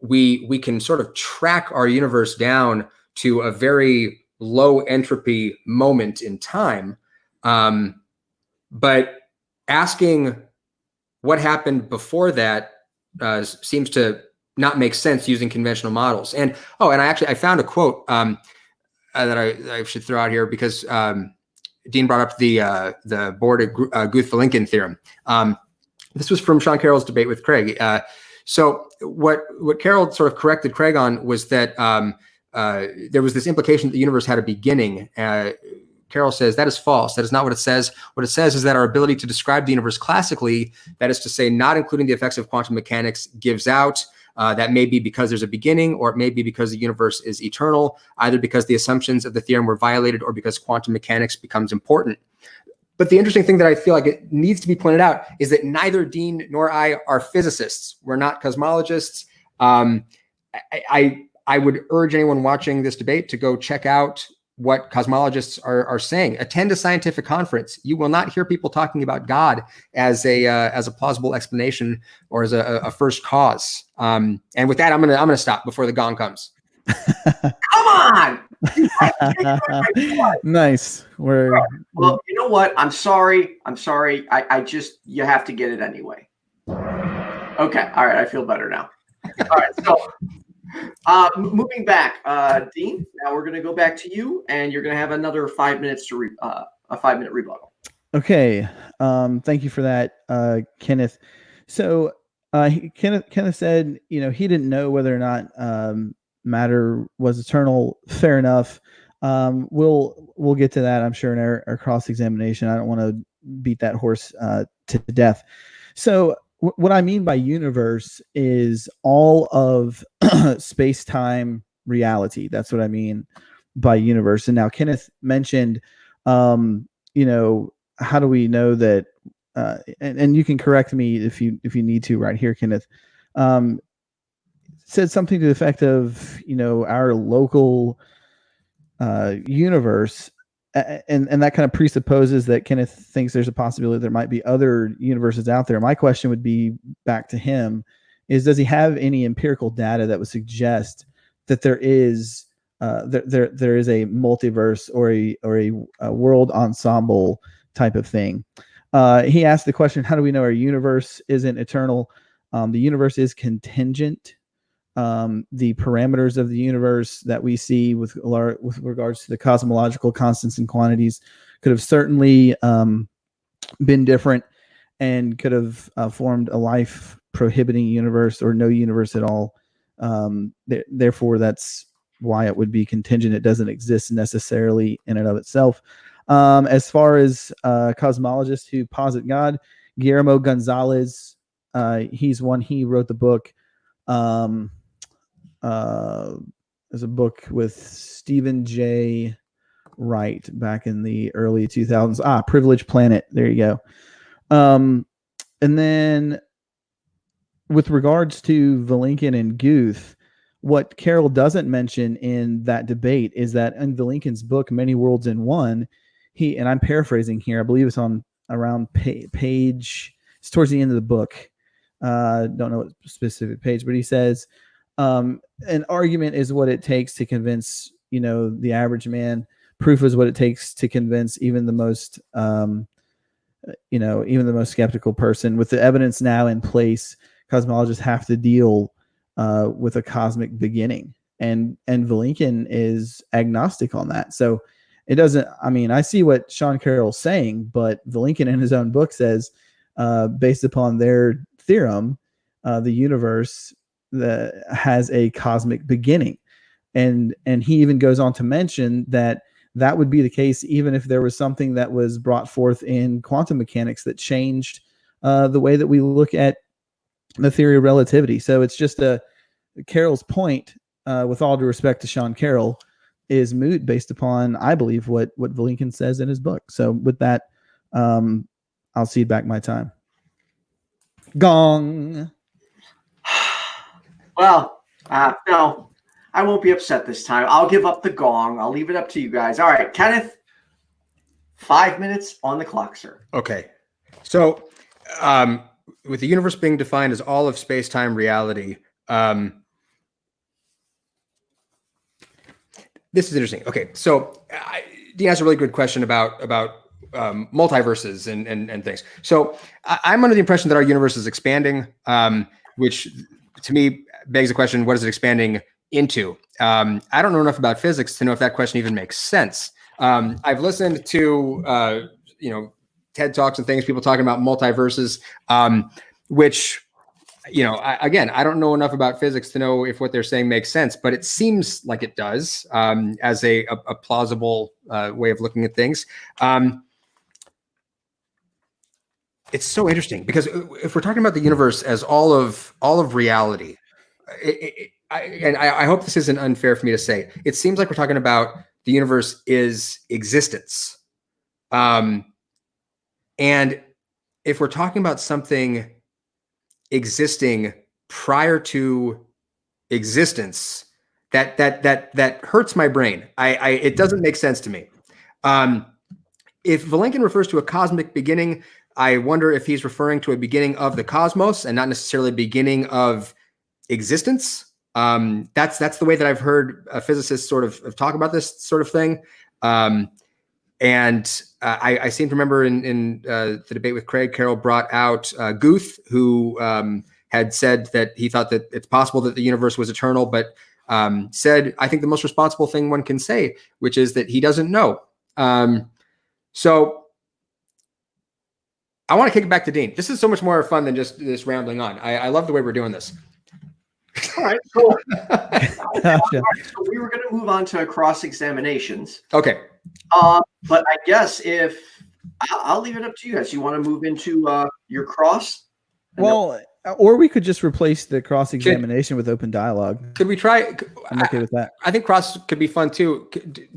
we can sort of track our universe down to a very low entropy moment in time. But asking what happened before that seems to not make sense using conventional models. And I found a quote that I should throw out here because Dean brought up the Guth-Vilenkin theorem. This was from Sean Carroll's debate with Craig. So what Carroll sort of corrected Craig on was that there was this implication that the universe had a beginning. Carroll says that is false. That is not what it says. What it says is that our ability to describe the universe classically, that is to say, not including the effects of quantum mechanics, gives out. That may be because there's a beginning, or it may be because the universe is eternal, either because the assumptions of the theorem were violated or because quantum mechanics becomes important. But the interesting thing that I feel like it needs to be pointed out is that neither Dean nor I are physicists. We're not cosmologists. I would urge anyone watching this debate to go check out what cosmologists are saying. Attend a scientific conference. You will not hear people talking about God as a plausible explanation or as a first cause. And with that, I'm gonna stop before the gong comes.
Come on.
Nice.
Well, you know what? I'm sorry. I just, you have to get it anyway. Okay. All right. I feel better now. All right. So moving back, Dean, now we're going to go back to you, and you're going to have another 5 minutes to a 5-minute rebuttal.
Okay. Thank you for that, Kenneth. So Kenneth said, he didn't know whether or not matter was eternal. Fair enough. We'll get to that, I'm sure, in our cross-examination. I don't want to beat that horse to death. So what I mean by universe is all of space-time reality. That's what I mean by universe. And now Kenneth mentioned, how do we know that? And you can correct me if you need to right here, Kenneth. Said something to the effect of, our local universe, and that kind of presupposes that Kenneth thinks there's a possibility there might be other universes out there. My question would be back to him: does he have any empirical data that would suggest that there is there is a multiverse or a world ensemble type of thing? He asked the question, how do we know our universe isn't eternal? The universe is contingent. The parameters of the universe that we see with regards to the cosmological constants and quantities could have certainly been different and could have formed a life prohibiting universe or no universe at all. Therefore, that's why it would be contingent. It doesn't exist necessarily in and of itself. As far as cosmologists who posit God, Guillermo Gonzalez, he's one. He wrote the book. There's a book with Stephen J. Wright back in the early 2000s. Privileged Planet. There you go. And then with regards to Vilenkin and Guth, what Carroll doesn't mention in that debate is that in Vilenkin's book, Many Worlds in One, and I'm paraphrasing here, I believe it's on around page, it's towards the end of the book. Don't know what specific page, but he says, an argument is what it takes to convince, the average man. Proof is what it takes to convince even the most, even the most skeptical person. With the evidence now in place, cosmologists have to deal with a cosmic beginning, and Vilenkin is agnostic on that. So it doesn't. I mean, I see what Sean Carroll's saying, but Vilenkin in his own book says, based upon their theorem, the universe has a cosmic beginning, and he even goes on to mention that would be the case even if there was something that was brought forth in quantum mechanics that changed the way that we look at the theory of relativity. So it's just Carroll's point, with all due respect to Sean Carroll, is moot based upon, I believe, what Vilenkin says in his book. So with that, I'll cede back my time. Gong.
Well, no, I won't be upset this time. I'll give up the gong. I'll leave it up to you guys. All right, Kenneth, 5 minutes on the clock, sir.
Okay. So, with the universe being defined as all of space-time reality, this is interesting. Okay, so Dean has a really good question about multiverses and things. So I'm under the impression that our universe is expanding, which to me begs the question: what is it expanding into? I don't know enough about physics to know if that question even makes sense. I've listened to TED Talks and things, people talking about multiverses, which, I don't know enough about physics to know if what they're saying makes sense, but it seems like it does, as a plausible way of looking at things. It's so interesting because if we're talking about the universe as all of reality, I hope this isn't unfair for me to say, it seems like we're talking about the universe is existence. And if we're talking about something existing prior to existence, that hurts my brain. It doesn't make sense to me. If Vilenkin refers to a cosmic beginning, I wonder if he's referring to a beginning of the cosmos and not necessarily a beginning of existence. That's the way that I've heard physicists sort of talk about this sort of thing. And I seem to remember in the debate with Craig, Carroll brought out Guth, who had said that he thought that it's possible that the universe was eternal, but said, I think the most responsible thing one can say, which is that he doesn't know. So I want to kick it back to Dean. This is so much more fun than just this rambling on. I love the way we're doing this.
All right, cool. Gotcha. So we were going to move on to cross-examinations.
Okay.
But I guess I'll leave it up to you guys. You want to move into your cross?
Well, or we could just replace the cross-examination with open dialogue.
Could we try?
I'm okay with that.
I think cross could be fun too.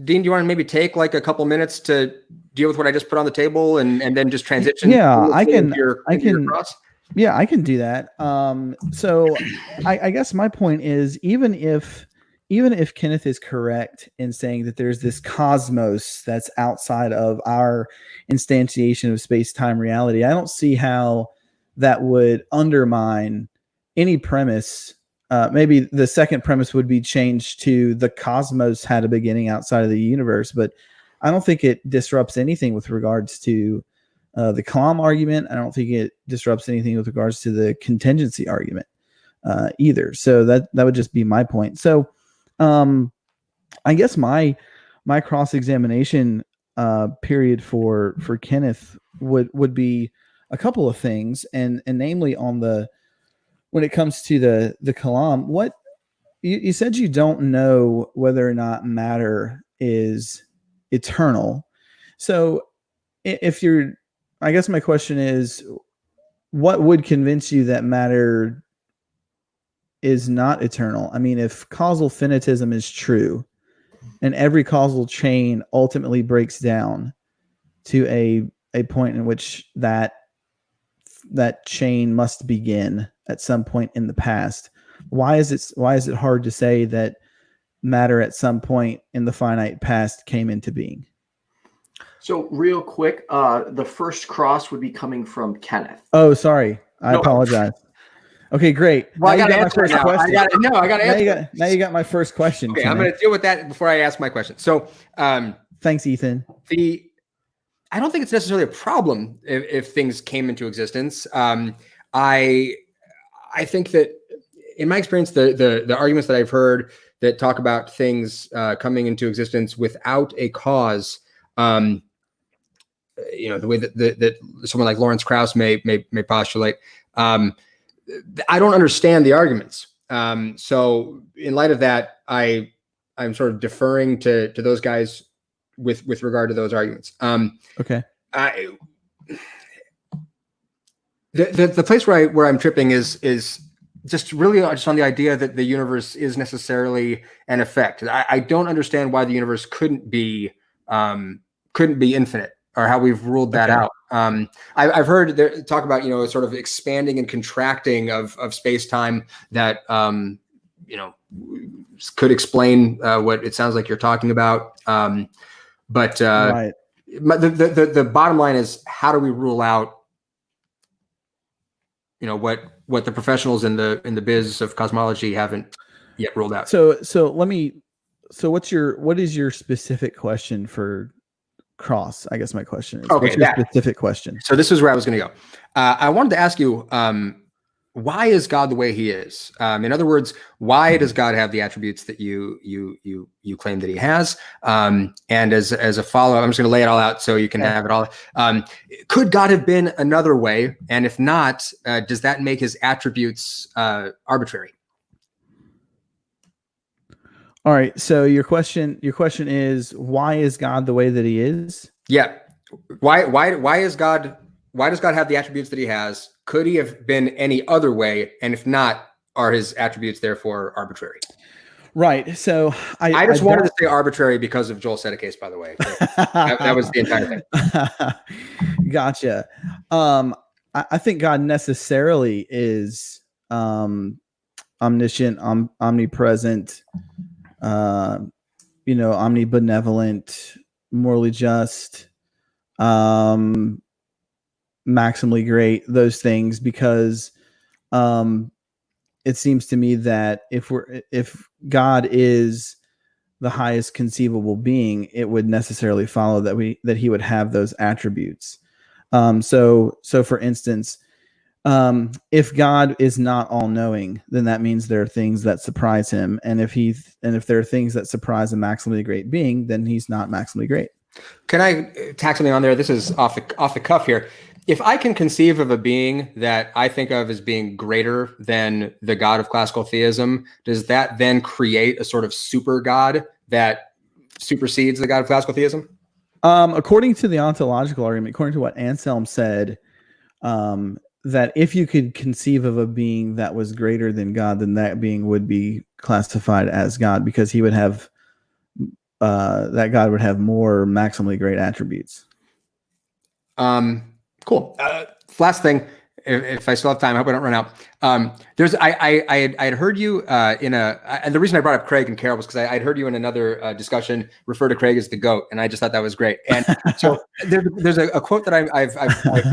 Dean, do you want to maybe take like a couple minutes to deal with what I just put on the table and then just transition?
Yeah, I can.
Cross?
Yeah, I can do that. So I guess my point is, even if Kenneth is correct in saying that there's this cosmos that's outside of our instantiation of space-time reality, I don't see how that would undermine any premise. Maybe the second premise would be changed to the cosmos had a beginning outside of the universe, but I don't think it disrupts anything with regards to the Kalam argument. I don't think it disrupts anything with regards to the contingency argument either. So that would just be my point. So I guess my cross-examination period for Kenneth would be a couple of things, and namely when it comes to the Kalam, what you said, you don't know whether or not matter is eternal. So I guess my question is, what would convince you that matter is not eternal? I mean, if causal finitism is true and every causal chain ultimately breaks down to a point in which that that chain must begin at some point in the past. Why is it hard to say that matter at some point in the finite past came into being?
So real quick, the first cross would be coming from Kenneth.
Oh, sorry. I apologize. Okay, great.
Well,
now
I got
my first question.
I got to answer.
Now you got my first question.
Okay, I'm going to deal with that before I ask my question. So,
thanks, Ethan.
I don't think it's necessarily a problem if things came into existence. I think that in my experience, the arguments that I've heard that talk about things coming into existence without a cause, the way that someone like Lawrence Krauss may postulate, I don't understand the arguments. So in light of that, I'm sort of deferring to those guys with regard to those arguments.
Okay.
The place where I'm tripping is just really just on the idea that the universe is necessarily an effect. I don't understand why the universe couldn't be infinite, or how we've ruled that out. I've heard talk about, sort of expanding and contracting of space-time that, could explain what it sounds like you're talking about. But
right.
The bottom line is, how do we rule out, what the professionals in the biz of cosmology haven't yet ruled out?
So what is your specific question for Cross? I guess my question is, what's your specific question?
So this is where I was going to go. I wanted to ask you, why is God the way he is? In other words, why does God have the attributes that you claim that he has? And as a follow-up, I'm just going to lay it all out so you can have it all. Could God have been another way? And if not, does that make his attributes arbitrary?
All right. So your question is, why is God the way that he is?
Yeah. Why does God have the attributes that he has? Could he have been any other way? And if not, are his attributes therefore arbitrary?
Right. So
I just wanted to say arbitrary because of Joel Sedekase, by the way. that was the entire thing.
Gotcha. I think God necessarily is omniscient, omnipresent, omnibenevolent, morally just, maximally great, those things, because it seems to me that if God is the highest conceivable being, it would necessarily follow that he would have those attributes. So for instance, if God is not all-knowing, then that means there are things that surprise him, and if there are things that surprise a maximally great being, then he's not maximally great.
Can I tack something on there? This is off the cuff here. If I can conceive of a being that I think of as being greater than the God of classical theism, does that then create a sort of super God that supersedes the God of classical theism?
According to the ontological argument, according to what Anselm said, that if you could conceive of a being that was greater than God, then that being would be classified as God, because he would have that God would have more maximally great attributes.
Cool. Last thing, if I still have time, I hope I don't run out. I had heard you and the reason I brought up Craig and Carol was because I'd heard you in another discussion refer to Craig as the GOAT, and I just thought that was great. And so there's a quote that I've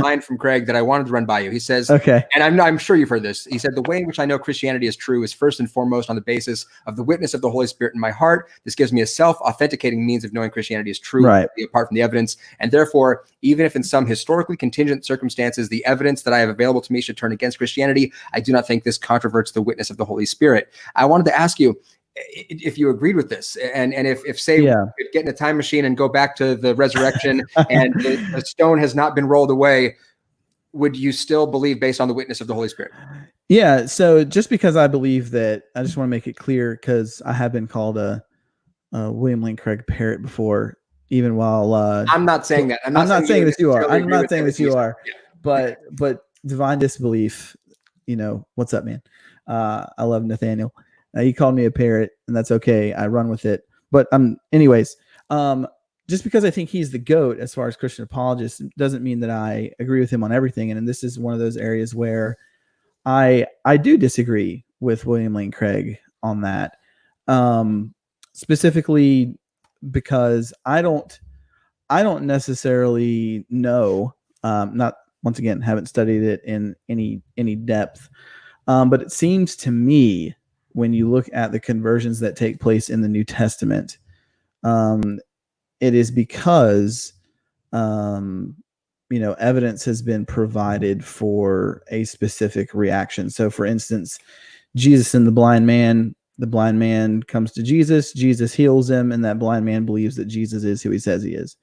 mined from Craig that I wanted to run by you. He says,
okay,
and I'm sure you've heard this. He said, "The way in which I know Christianity is true is first and foremost on the basis of the witness of the Holy Spirit in my heart. This gives me a self-authenticating means of knowing Christianity is true,
right,
apart from the evidence. And therefore, even if in some historically contingent circumstances the evidence that I have available to me should turn against Christianity, I do not think this controverts the witness of the Holy Spirit." I wanted to ask you if you agreed with this, and if say we could get in a time machine and go back to the resurrection and the stone has not been rolled away, would you still believe based on the witness of the Holy Spirit?
Yeah. So just because I believe that, I just want to make it clear, because I have been called a William Lane Craig parrot before, even while
I'm not saying that. I'm not
saying that you are. I'm not saying that you
are.
are. Yeah. But divine disbelief, what's up, man? I love Nathaniel. He called me a parrot, and that's okay. I run with it. But anyways, just because I think he's the GOAT as far as Christian apologists doesn't mean that I agree with him on everything. And this is one of those areas where I do disagree with William Lane Craig on that. Specifically because I don't necessarily know, not once again, haven't studied it in any depth. But it seems to me when you look at the conversions that take place in the New Testament, it is because, evidence has been provided for a specific reaction. So for instance, Jesus and the blind man comes to Jesus, Jesus heals him, and that blind man believes that Jesus is who he says he is.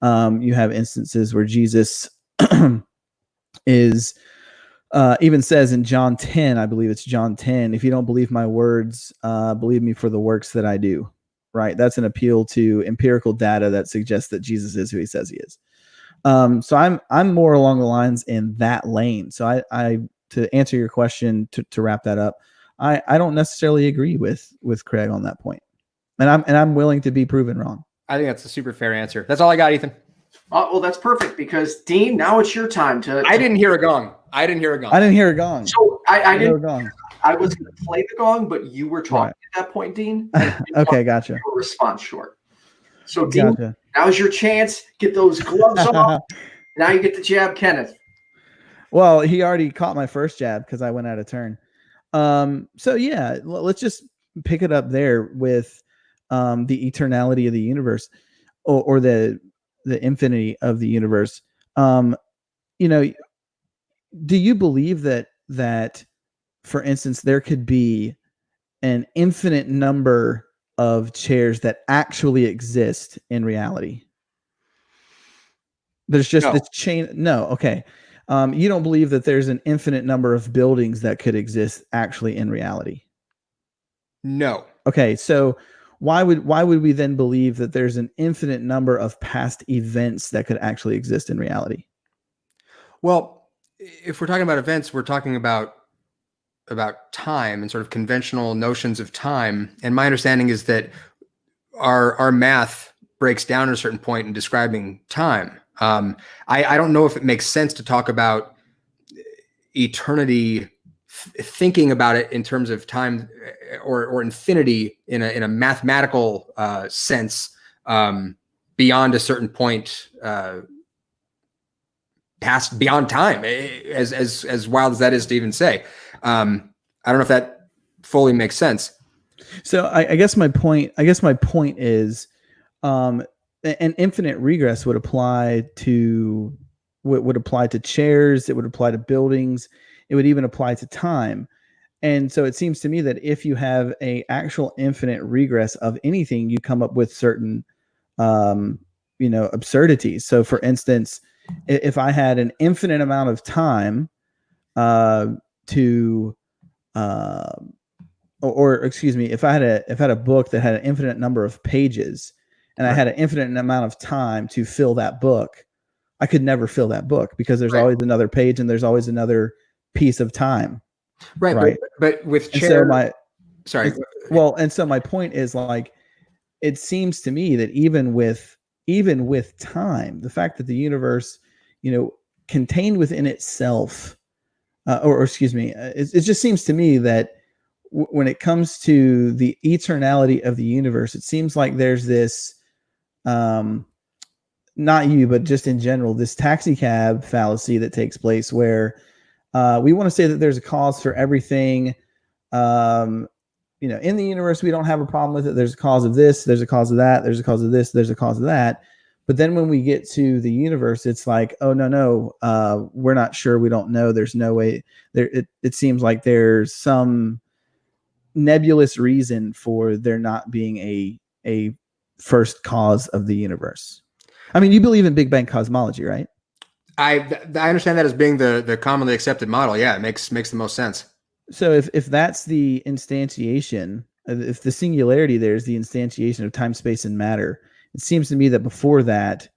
You have instances where Jesus is even says in John 10, I believe it's John 10, if you don't believe my words, believe me for the works that I do. Right? That's an appeal to empirical data that suggests that Jesus is who he says he is. So I'm more along the lines in that lane. So I to answer your question, to wrap that up, I don't necessarily agree with Craig on that point. And I'm willing to be proven wrong.
I think that's a super fair answer. That's all I got, Ethan.
Well, that's perfect because Dean, now it's your time to.
I didn't hear a gong. I didn't hear a gong.
So I didn't.
Gong.
I was going to play the gong, but you were talking at that point, Dean.
Okay, gotcha.
Your response short. So Dean,
Gotcha.
now's your chance. Get those gloves off. Now you get to jab Kenneth.
Well, he already caught my first jab because I went out of turn. So yeah, let's just pick it up there with the eternality of the universe, or the infinity of the universe. Do you believe that, for instance, there could be an infinite number of chairs that actually exist in reality? There's just this chain. No. Okay. You don't believe that there's an infinite number of buildings that could exist actually in reality?
No.
Okay. So why would we then believe that there's an infinite number of past events that could actually exist in reality?
Well, if we're talking about events, we're talking about time and sort of conventional notions of time. And my understanding is that our math breaks down at a certain point in describing time. I don't know if it makes sense to talk about eternity, thinking about it in terms of time or infinity in a mathematical sense, beyond a certain point, beyond time, as wild as that is to even say. I don't know if that fully makes sense.
So I guess my point is, an infinite regress would apply to chairs. It would apply to buildings. It would even apply to time. And so it seems to me that if you have a actual infinite regress of anything, you come up with certain, absurdities. So for instance, if I had an infinite amount of time, if I had a book that had an infinite number of pages, and I had an infinite amount of time to fill that book, I could never fill that book because there's always another page and there's always another piece of time. Right.
But with chair,
and so my point is, like, it seems to me that even with time, the fact that the universe, contained within itself, it just seems to me that when it comes to the eternality of the universe, it seems like there's this, not you, but just in general, this taxi cab fallacy that takes place where we want to say that there's a cause for everything. In the universe, we don't have a problem with it. There's a cause of this, there's a cause of that, there's a cause of this, there's a cause of that. But then when we get to the universe, it's like, oh, no, we're not sure. We don't know. There's no way there. It seems like there's some nebulous reason for there not being a first cause of the universe. I mean, you believe in Big Bang cosmology, right?
I understand that as being the commonly accepted model. Yeah, it makes the most sense.
So if that's the instantiation, if the singularity there is the instantiation of time, space, and matter, it seems to me that before that,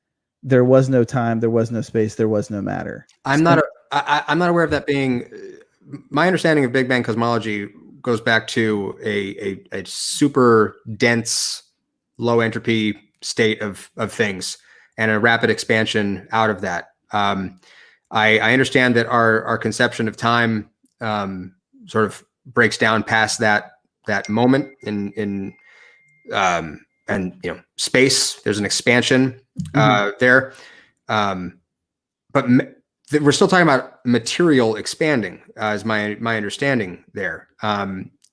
there was no time, there was no space, there was no matter. I'm not
aware of that being. My understanding of Big Bang cosmology goes back to a super dense, low entropy state of things and a rapid expansion out of that. I understand that our conception of time sort of breaks down past that moment in and space. There's an expansion there, but we're still talking about material expanding, is my understanding there.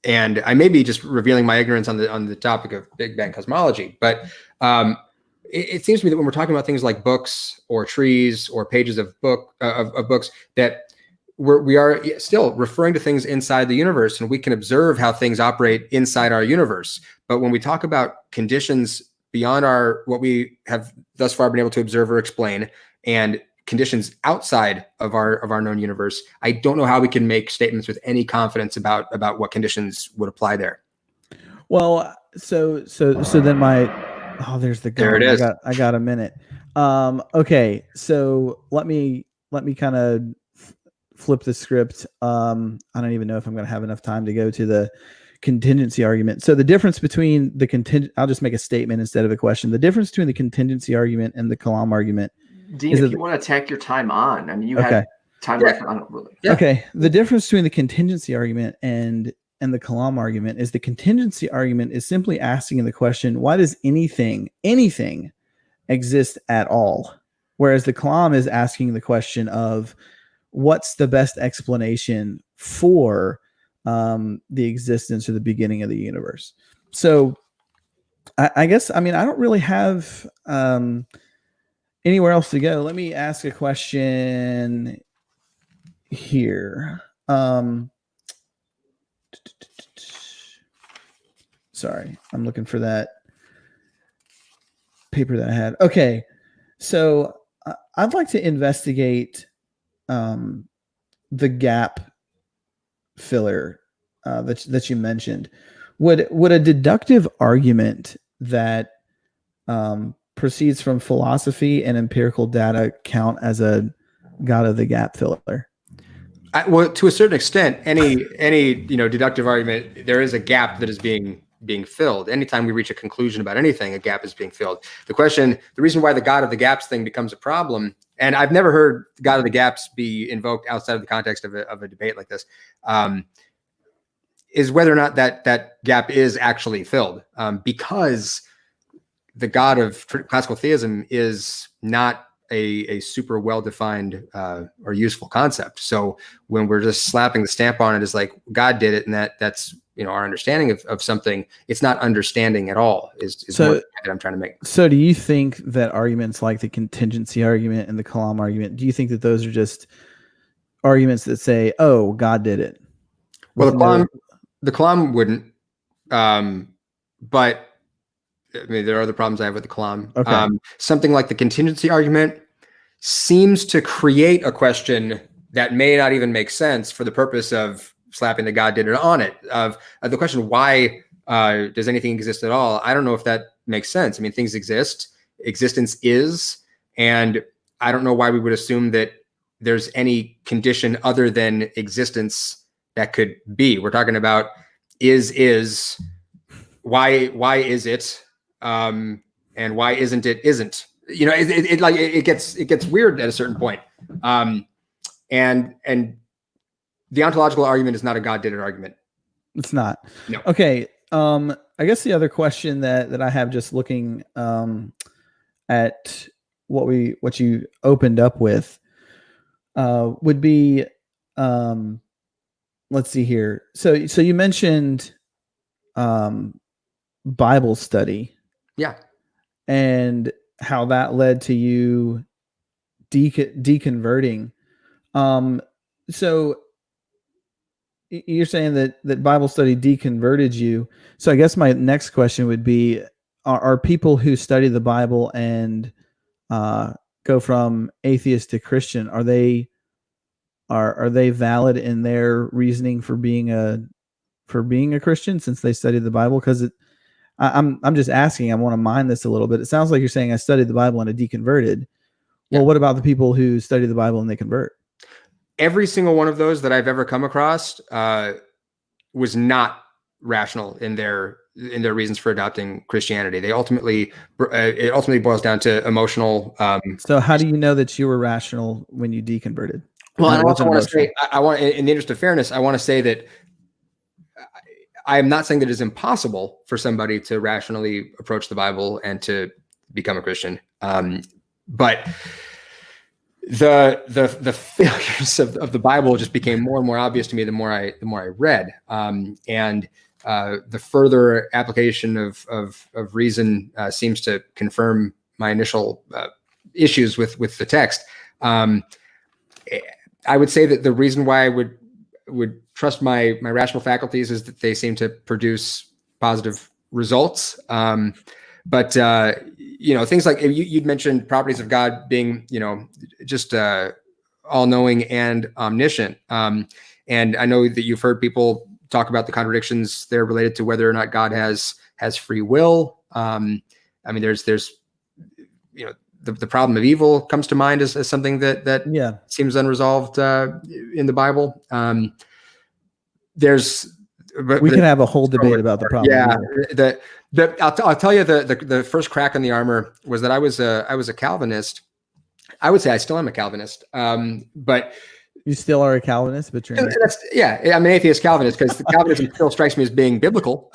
And I may be just revealing my ignorance on the topic of Big Bang cosmology, but it seems to me that when we're talking about things like books or trees or pages of books, that we are still referring to things inside the universe, and we can observe how things operate inside our universe. But when we talk about conditions beyond what we have thus far been able to observe or explain, and conditions outside of our known universe, I don't know how we can make statements with any confidence about what conditions would apply there.
Well, so then there's the
there it is.
I got a minute. Okay, so let me kind of flip the script. I don't even know if I'm going to have enough time to go to the contingency argument. So the difference between I'll just make a statement instead of a question. The difference between the contingency argument and the Kalam argument.
Dean, if you want to tack your time on, I mean, you had time left on really.
Yeah. Okay. The difference between the contingency argument and the Kalam argument is the contingency argument is simply asking the question, why does anything exist at all? Whereas the Kalam is asking the question of what's the best explanation for the existence or the beginning of the universe. So I guess, I mean, I don't really have anywhere else to go. Let me ask a question here. Sorry, I'm looking for that paper that I had. Okay, so I'd like to investigate the gap filler that you mentioned. Would a deductive argument that proceeds from philosophy and empirical data count as a God of the gap filler?
Well, to a certain extent, any deductive argument, there is a gap that is being filled. Anytime we reach a conclusion about anything, a gap is being filled. The reason why the God of the gaps thing becomes a problem, and I've never heard God of the gaps be invoked outside of the context of a debate like this, is whether or not that gap is actually filled, because the God of classical theism is not a super well-defined or useful concept. So when we're just slapping the stamp on it as like God did it, and that's our understanding of something, it's not understanding at all is what I'm trying to make. So
do you think that arguments like the contingency argument and the Kalam argument, do you think that those are just arguments that say, oh, God did it?
Well, the Kalam wouldn't, but I mean, there are other problems I have with the Kalam.
Okay.
Something like the contingency argument seems to create a question that may not even make sense for the purpose of slapping the God did it on it. Of the question, why does anything exist at all? I don't know if that makes sense. I mean, things exist. Existence is, and I don't know why we would assume that there's any condition other than existence that could be. We're talking about is. Why is it? And why isn't it? It gets weird at a certain point. And the ontological argument is not a God did it argument.
It's not.
No.
Okay. I guess the other question that I have, just looking at what you opened up with, would be, let's see here. So you mentioned Bible study.
Yeah.
And how that led to you deconverting. So you're saying that Bible study deconverted you. So I guess my next question would be, are people who study the Bible and go from atheist to Christian, are they valid in their reasoning for being a Christian since they studied the Bible? Because I'm just asking. I want to mine this a little bit. It sounds like you're saying I studied the Bible and I deconverted. Well, what about the people who study the Bible and they convert?
Every single one of those that I've ever come across was not rational in their reasons for adopting Christianity. It ultimately boils down to emotional.
So how do you know that you were rational when you deconverted?
Well, and I also want to say, I want, in the interest of fairness, I want to say that I am not saying that it is impossible for somebody to rationally approach the Bible and to become a Christian. But the failures of the Bible just became more and more obvious to me the more I read. And the further application of reason seems to confirm my initial issues with the text. I would say that the reason why I would trust my rational faculties is that they seem to produce positive results. But things like you'd mentioned properties of God being, just all-knowing and omniscient. And I know that you've heard people talk about the contradictions there related to whether or not God has free will. There's the problem of evil comes to mind as something that seems unresolved in the Bible. We
can have a whole debate about the problem.
Yeah, I'll tell you the first crack in the armor was that I was a Calvinist. I would say I still am a Calvinist, but
you still are a Calvinist, but you're
I'm an atheist Calvinist because the Calvinism still strikes me as being biblical.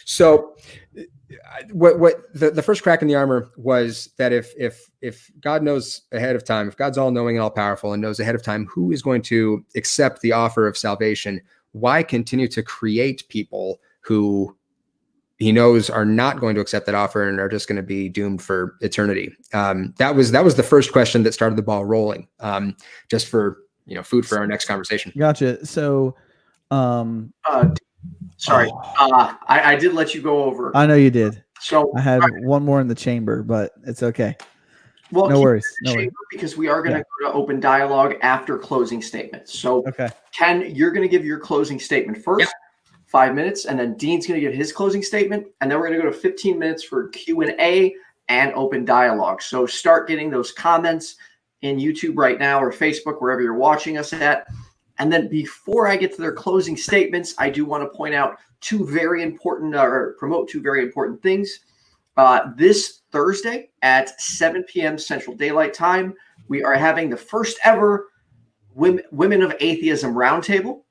So what the first crack in the armor was that if God knows ahead of time, if God's all knowing and all powerful and knows ahead of time who is going to accept the offer of salvation, why continue to create people who he knows are not going to accept that offer and are just going to be doomed for eternity? That was the first question that started the ball rolling. Just for food for our next conversation.
Gotcha. So,
sorry, I did let you go over.
I know you did.
So
I had one more in the chamber, but it's okay.
Well,
no worries.
Because we are going to go to open dialogue after closing statements. So, Ken, you're going to give your closing statement first. Yep. 5 minutes, and then Dean's going to give his closing statement, and then we're going to go to 15 minutes for Q&A and open dialogue. So start getting those comments in YouTube right now or Facebook, wherever you're watching us at. And then before I get to their closing statements, I do want to point out promote two very important things. This Thursday at 7 p.m. Central Daylight Time, we are having the first ever Women of Atheism Roundtable.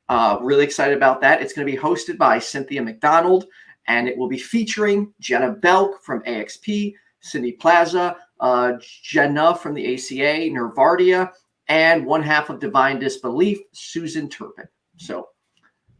Really excited about that. It's going to be hosted by Cynthia McDonald, and it will be featuring Jenna Belk from AXP, Cindy PLAZA, Jenna from the ACA, Nervardia, and one half of Divine Disbelief, Susan Turpin. So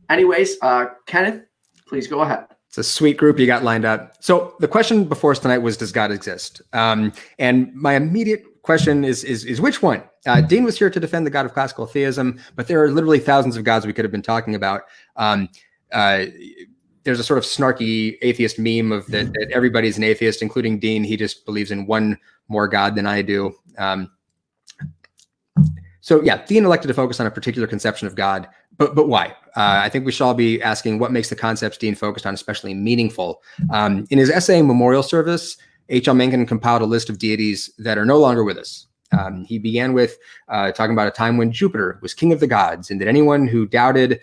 anyways, Kenneth, please go ahead.
It's a sweet group you got lined up. So the question before us tonight was, does God exist? And my immediate question is which one? Dean was here to defend the God of classical theism, but there are literally thousands of gods we could have been talking about. There's a sort of snarky atheist meme of that everybody's an atheist, including Dean. He just believes in one more God than I do. So yeah, Dean elected to focus on a particular conception of God, but why? I think we should all be asking what makes the concepts Dean focused on especially meaningful. In his essay Memorial Service, H.L. Mencken compiled a list of deities that are no longer with us. He began with talking about a time when Jupiter was king of the gods, and that anyone who doubted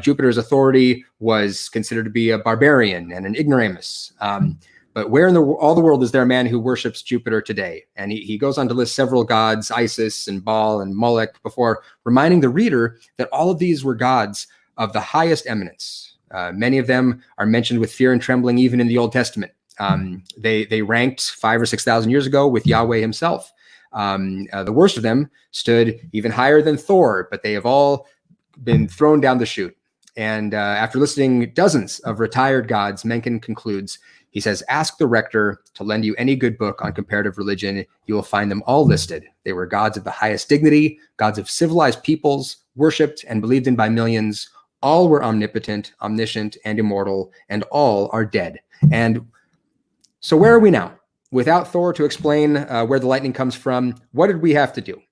Jupiter's authority was considered to be a barbarian and an ignoramus. But where in all the world is there a man who worships Jupiter today? And he goes on to list several gods, Isis and Baal and Moloch, before reminding the reader that all of these were gods of the highest eminence. Many of them are mentioned with fear and trembling even in the Old Testament. They ranked 5,000 or 6,000 years ago with Yahweh himself. The worst of them stood even higher than Thor, but they have all been thrown down the chute. And after listing dozens of retired gods, Mencken concludes, he says, ask the rector to lend you any good book on comparative religion. You will find them all listed. They were gods of the highest dignity, gods of civilized peoples, worshipped and believed in by millions. All were omnipotent, omniscient, and immortal, and all are dead. And so where are we now? Without Thor to explain where the lightning comes from, what did we have to do?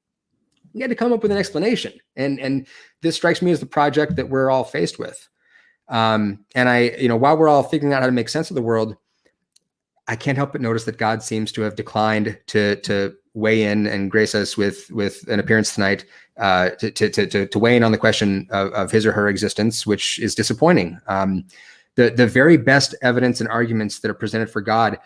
We had to come up with an explanation. And this strikes me as the project that we're all faced with. And while we're all figuring out how to make sense of the world, I can't help but notice that God seems to have declined to weigh in and grace us with an appearance tonight to weigh in on the question of his or her existence, which is disappointing. the very best evidence and arguments that are presented for God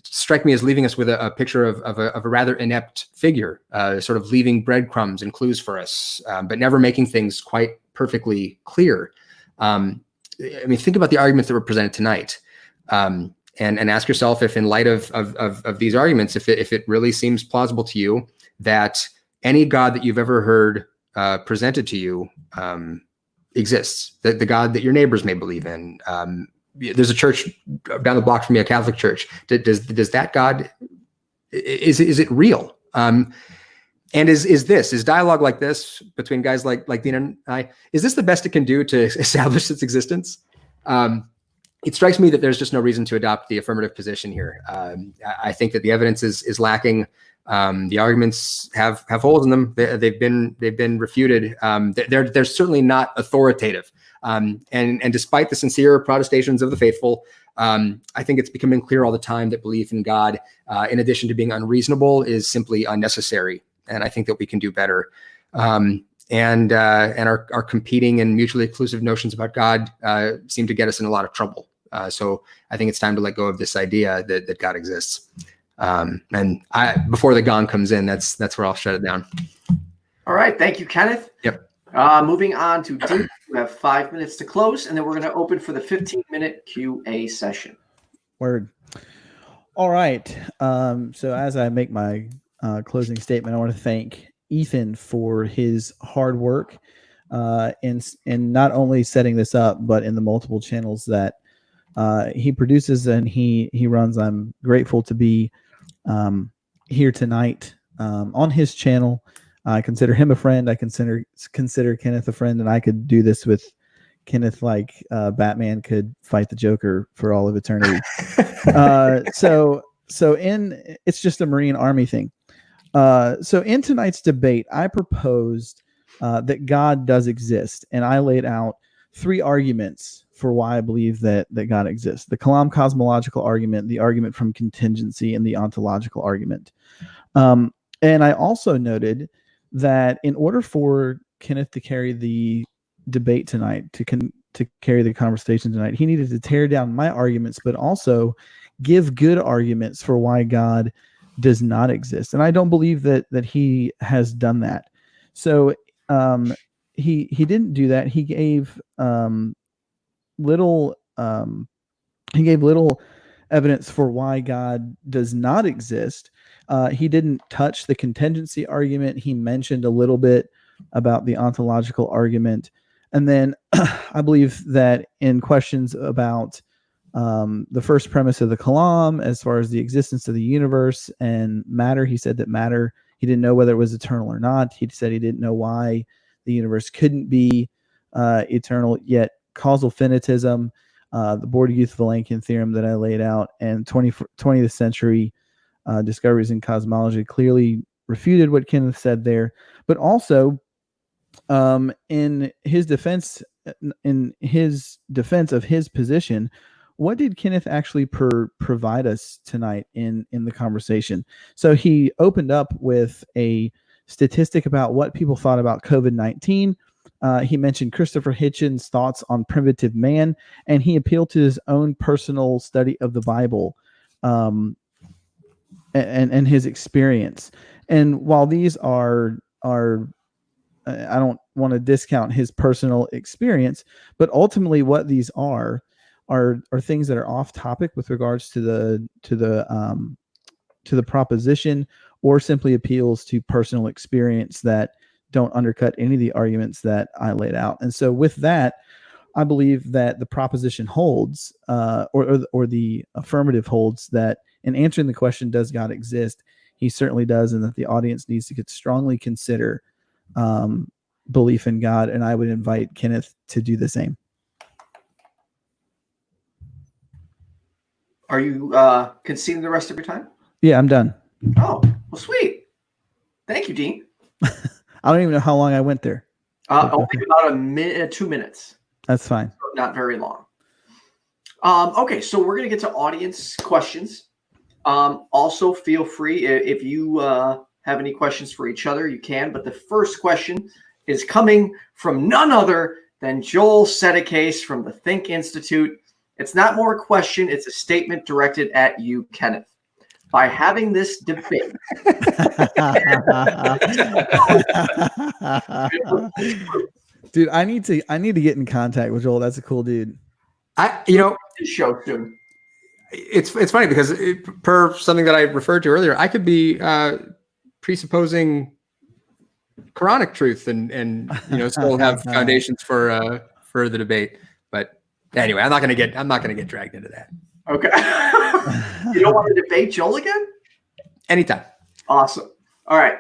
strike me as leaving us with a picture of a rather inept figure, sort of leaving breadcrumbs and clues for us, but never making things quite perfectly clear. I mean, think about the arguments that were presented tonight, and ask yourself if, in light of these arguments, if it really seems plausible to you that any God that you've ever heard presented to you exists, that the God that your neighbors may believe in. There's a church down the block from me, a Catholic church. Does that God, is it real? And is dialogue like this between guys like Dean and I, is this the best it can do to establish its existence? It strikes me that there's just no reason to adopt the affirmative position here. I think that the evidence is lacking. The arguments have holes in them. They've been refuted. They're certainly not authoritative. And despite the sincere protestations of the faithful, I think it's becoming clear all the time that belief in God, in addition to being unreasonable, is simply unnecessary. And I think that we can do better. And our competing and mutually exclusive notions about God seem to get us in a lot of trouble. So I think it's time to let go of this idea that God exists. And before the gong comes in, that's where I'll shut it down.
All right. Thank you, Kenneth.
Yep.
Moving on to Dean. We have 5 minutes to close, and then we're going to open for the 15-minute QA session.
Word. All right. So as I make my closing statement, I want to thank Ethan for his hard work in not only setting this up, but in the multiple channels that he produces and he runs. I'm grateful to be here tonight on his channel. I consider him a friend. I consider Kenneth a friend, and I could do this with Kenneth like Batman could fight the Joker for all of eternity. So it's just a Marine Army thing. So in tonight's debate, I proposed that God does exist, and I laid out 3 arguments for why I believe that God exists: the Kalam cosmological argument, the argument from contingency, and the ontological argument. And I also noted that in order for Kenneth to carry the debate tonight, to carry the conversation tonight, he needed to tear down my arguments, but also give good arguments for why God does not exist. And I don't believe that he has done that. So he didn't do that. He gave little evidence for why God does not exist. He didn't touch the contingency argument. He mentioned a little bit about the ontological argument. And then I believe that in questions about the first premise of the Kalam, as far as the existence of the universe and matter, he said that matter, he didn't know whether it was eternal or not. He said he didn't know why the universe couldn't be eternal, yet causal finitism, the Borda-Youth-Vilenkian theorem that I laid out, and 20th century discoveries in cosmology clearly refuted what Kenneth said there. But also, in his defense of his position, what did Kenneth actually provide us tonight in the conversation? So he opened up with a statistic about what people thought about COVID-19. He mentioned Christopher Hitchens' thoughts on primitive man, and he appealed to his own personal study of the Bible and his experience. And while these are I don't want to discount his personal experience, but ultimately what these are things that are off topic with regards to the proposition, or simply appeals to personal experience that don't undercut any of the arguments that I laid out. And so with that, I believe that the proposition holds, or the affirmative holds, that in answering the question, does God exist? He certainly does, and that the audience needs to strongly consider belief in God. And I would invite Kenneth to do the same.
Are you conceding the rest of your time?
Yeah, I'm done.
Oh, well, sweet. Thank you, Dean.
I don't even know how long I went there.
Only about a minute, 2 minutes.
That's fine.
So not very long. Okay, so we're going to get to audience questions. Also, feel free, if you have any questions for each other, you can. But the first question is coming from none other Then Joel set a case from the Think Institute. It's not more a question, it's a statement directed at you, Kenneth. By having this debate,
dude, I need to get in contact with Joel. That's a cool dude.
This show soon.
It's funny because per something that I referred to earlier, I could be presupposing Quranic truth and still have foundations for the debate. But anyway, I'm not gonna get dragged into that.
Okay. You don't want to debate Joel again?
Anytime.
Awesome. All right.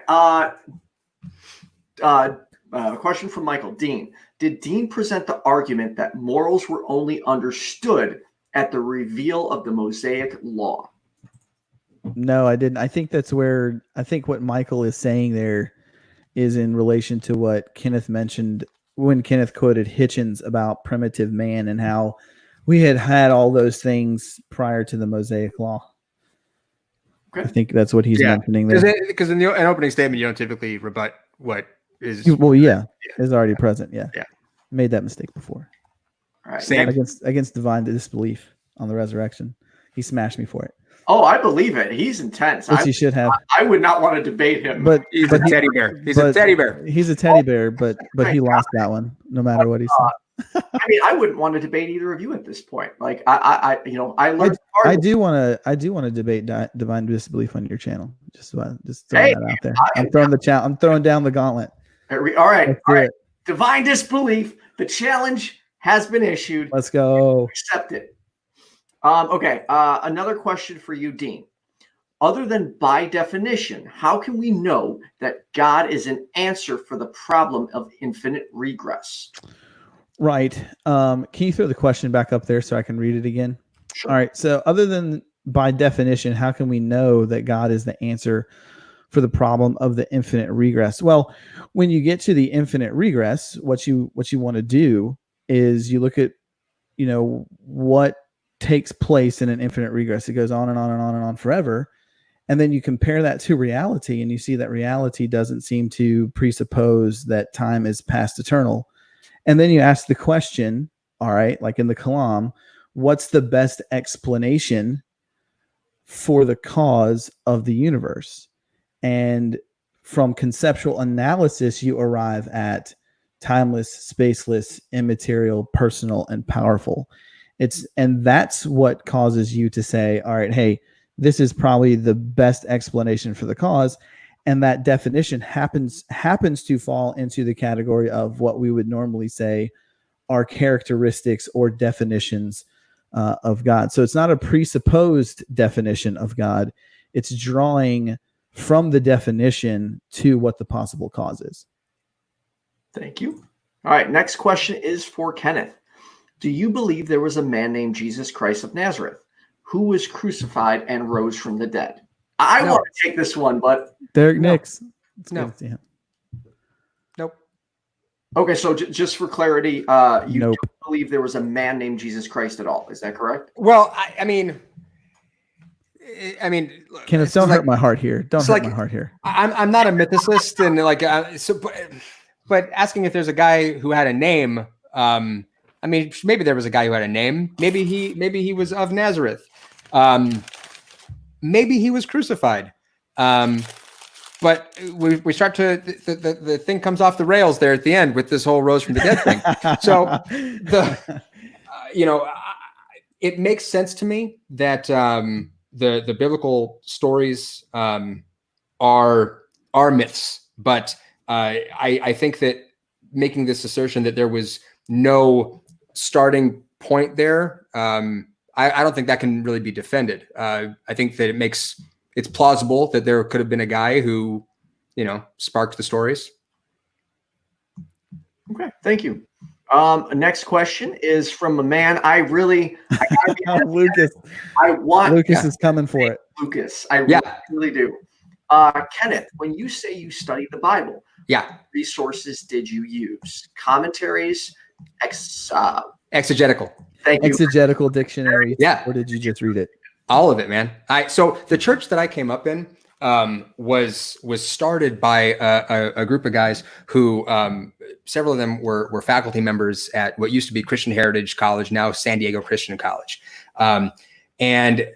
Question from Michael. Dean, did Dean present the argument that morals were only understood at the reveal of the Mosaic Law?
No, I didn't. I think what Michael is saying there is in relation to what Kenneth mentioned when Kenneth quoted Hitchens about primitive man and how we had all those things prior to the Mosaic Law. Okay. I think that's what he's mentioning there.
Because in an opening statement, you don't typically rebut what is.
Well, is already present. Yeah. Made that mistake before.
All right.
Same.
Against divine disbelief on the resurrection. He smashed me for it.
Oh, I believe it. He's intense.
Which he should have.
I would not want to debate him.
But
he's a teddy bear. He's a teddy bear.
He's a teddy bear, but he lost that one, no matter what he said.
I wouldn't want to debate either of you at this point. Like I learned.
I do want to debate divine disbelief on your channel. Just throwing that out there. I'm throwing down the gauntlet.
All right. Divine disbelief. The challenge has been issued.
Let's go.
Accept it. Okay. Another question for you, Dean. Other than by definition, how can we know that God is an answer for the problem of infinite regress?
Right. Can you throw the question back up there so I can read it again?
Sure.
All right. So other than by definition, how can we know that God is the answer for the problem of the infinite regress? Well, when you get to the infinite regress, what you want to do is you look at, what takes place in an infinite regress. It goes on and on and on and on forever. And then you compare that to reality and you see that reality doesn't seem to presuppose that time is past eternal. And then you ask the question, all right, like in the Kalam, what's the best explanation for the cause of the universe? And from conceptual analysis, you arrive at timeless, spaceless, immaterial, personal, and powerful. And that's what causes you to say, all right, hey, this is probably the best explanation for the cause. And that definition happens to fall into the category of what we would normally say are characteristics or definitions of God. So it's not a presupposed definition of God. It's drawing from the definition to what the possible cause is.
Thank you. All right. Next question is for Kenneth. Do you believe there was a man named Jesus Christ of Nazareth who was crucified and rose from the dead? I want to take this one, but
Derek Nix.
No. Nope.
Okay, so just for clarity, you don't believe there was a man named Jesus Christ at all. Is that correct?
Well, I mean,
Kenneth, don't hurt my heart here. Don't hurt my heart here.
I'm not a mythicist, and but asking if there's a guy who had a name. Maybe there was a guy who had a name. Maybe he was of Nazareth. Maybe he was crucified. But we start to the thing comes off the rails there at the end with this whole rose from the dead thing. So it makes sense to me that the biblical stories are myths, but I think that making this assertion that there was no starting point there, I don't think that can really be defended. I think that it's plausible that there could have been a guy who, sparked the stories.
Okay, thank you. Next question is from a man
Lucas. Lucas is coming for it.
Lucas, I really do. Kenneth, when you say you studied the Bible, what resources did you use? Commentaries,
exegetical.
Thank you.
Exegetical dictionary.
Yeah.
Or did you just read it?
All of it, man. So the church that I came up in, was started by a group of guys who several of them were faculty members at what used to be Christian Heritage College, now San Diego Christian College, and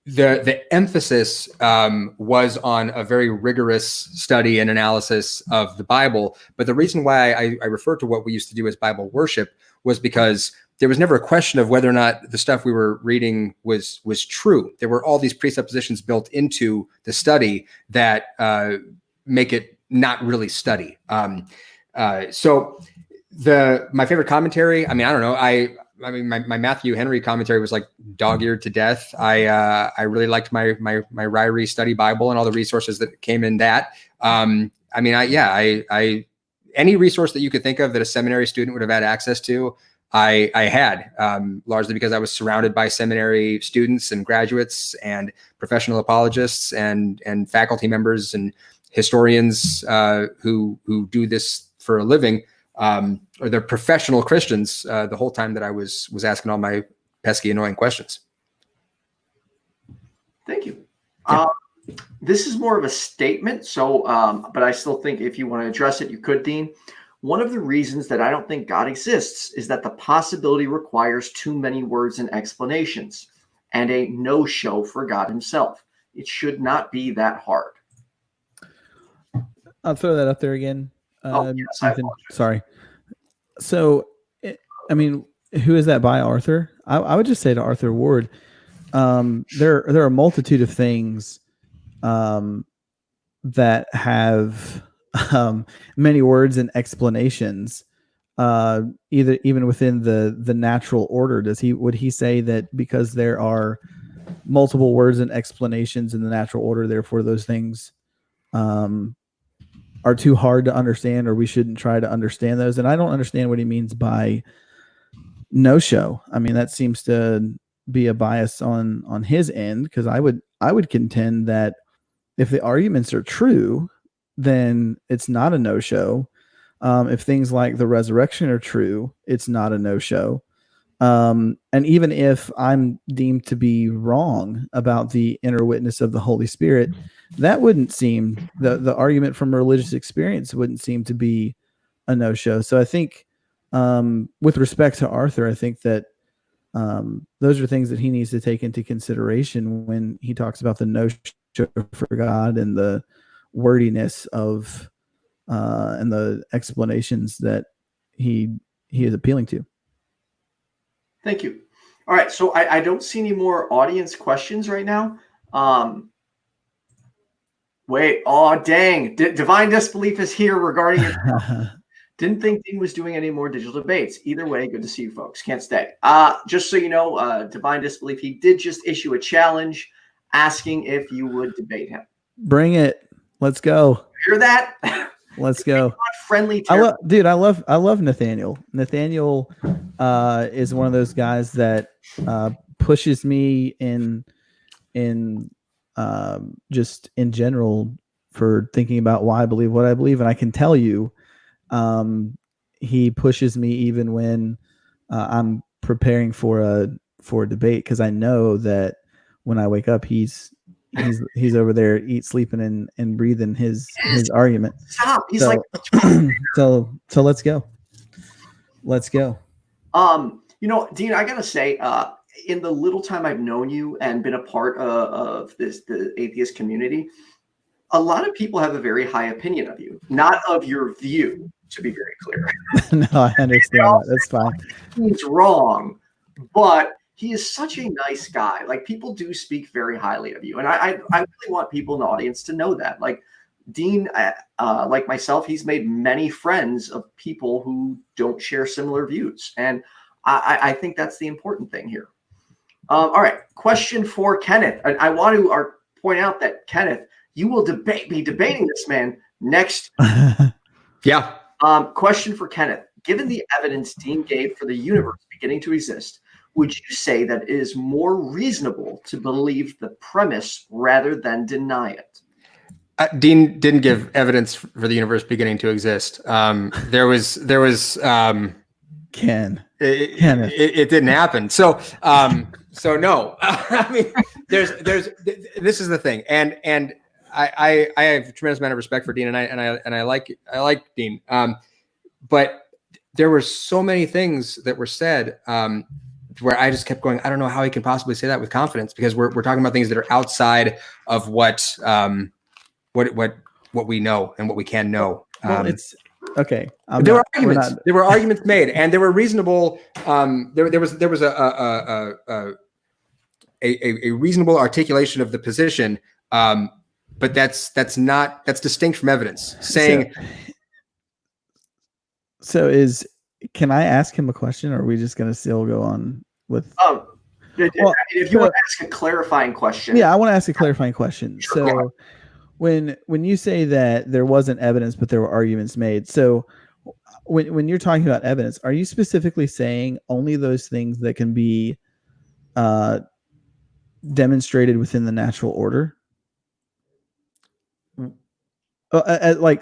the emphasis was on a very rigorous study and analysis of the Bible. But the reason why I refer to what we used to do as Bible worship was because there was never a question of whether or not the stuff we were reading was true. There were all these presuppositions built into the study that make it not really study. So my favorite commentary, I mean, I don't know. I mean, my Matthew Henry commentary was like dog-eared to death. I really liked my Ryrie study Bible and all the resources that came in that. I mean, I any resource that you could think of that a seminary student would have had access to, I had, largely because I was surrounded by seminary students and graduates and professional apologists and faculty members and historians who do this for a living, or they're professional Christians the whole time that I was asking all my pesky, annoying questions.
Thank you.
Yeah.
This is more of a statement, so but I still think if you want to address it, you could, Dean. One of the reasons that I don't think God exists is that the possibility requires too many words and explanations, and a no-show for God himself. It should not be that hard.
I'll throw that up there again.
Yes, I apologize.
Sorry. So, I mean, who is that by, Arthur? I would just say to Arthur Ward, there are a multitude of things that have many words and explanations, even within the natural order. Would he say that because there are multiple words and explanations in the natural order, therefore those things are too hard to understand, or we shouldn't try to understand those? And I don't understand what he means by no show. I mean, that seems to be a bias on his end, because I would contend that if the arguments are true, then it's not a no-show. If things like the resurrection are true, it's not a no-show. And even if I'm deemed to be wrong about the inner witness of the Holy Spirit, that wouldn't seem, the argument from religious experience wouldn't seem to be a no-show. So I think with respect to Arthur, I think that those are things that he needs to take into consideration when he talks about the no-show for God and the wordiness of and the explanations that he is appealing to.
Thank you. All right, so I don't see any more audience questions right now. Wait, oh dang, Divine Disbelief is here regarding it. Didn't think Dean was doing any more digital debates. Either way, good to see you folks. Can't stay. Just so you know, Divine Disbelief, he did just issue a challenge asking if you would debate him.
Bring it. Let's go.
Hear that?
Let's go.
Friendly.
I love Nathaniel. Nathaniel is one of those guys that pushes me in just in general for thinking about why I believe what I believe. And I can tell you, he pushes me even when I'm preparing for a debate, because I know that when I wake up, he's over there sleeping and breathing his argument.
Stop. He's
so,
like,
so let's go. Let's go.
You know, Dean, I gotta say, in the little time I've known you and been a part of the atheist community, a lot of people have a very high opinion of you, not of your view, to be very clear.
No, I understand that. That's fine.
He's wrong, but he is such a nice guy. Like, people do speak very highly of you. And I really want people in the audience to know that. Like, Dean, like myself, he's made many friends of people who don't share similar views. And I think that's the important thing here. All right. Question for Kenneth. I want to point out that, Kenneth, you will be debating this man next.
Yeah.
Question for Kenneth. Given the evidence Dean gave for the universe beginning to exist, would you say that it is more reasonable to believe the premise rather than deny it?
Dean didn't give evidence for the universe beginning to exist. There was
Kenneth.
It didn't happen. So no. I mean, this is the thing, and I have a tremendous amount of respect for Dean, and I like Dean. But there were so many things that were said where I just kept going, I don't know how he can possibly say that with confidence, because we're talking about things that are outside of what we know and what we can know.
Well, it's okay.
There were arguments made, and there were reasonable. There was a reasonable articulation of the position, but that's distinct from evidence. Saying
can I ask him a question, or are we just going to still go on with?
If you want to ask a clarifying question,
yeah, I want to ask a clarifying question.
Sure.
So, when you say that there wasn't evidence, but there were arguments made, so when you're talking about evidence, are you specifically saying only those things that can be demonstrated within the natural order? I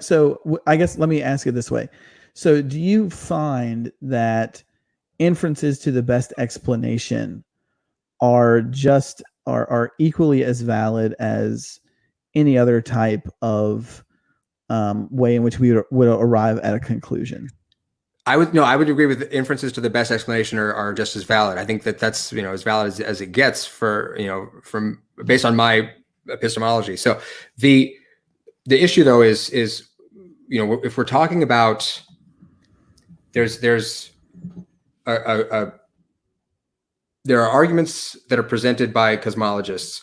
guess let me ask it this way. So do you find that inferences to the best explanation are equally as valid as any other type of way in which we would arrive at a conclusion?
I would agree with inferences to the best explanation are just as valid. I think that's as valid as it gets from based on my epistemology. So the issue though is if we're talking about there are arguments that are presented by cosmologists.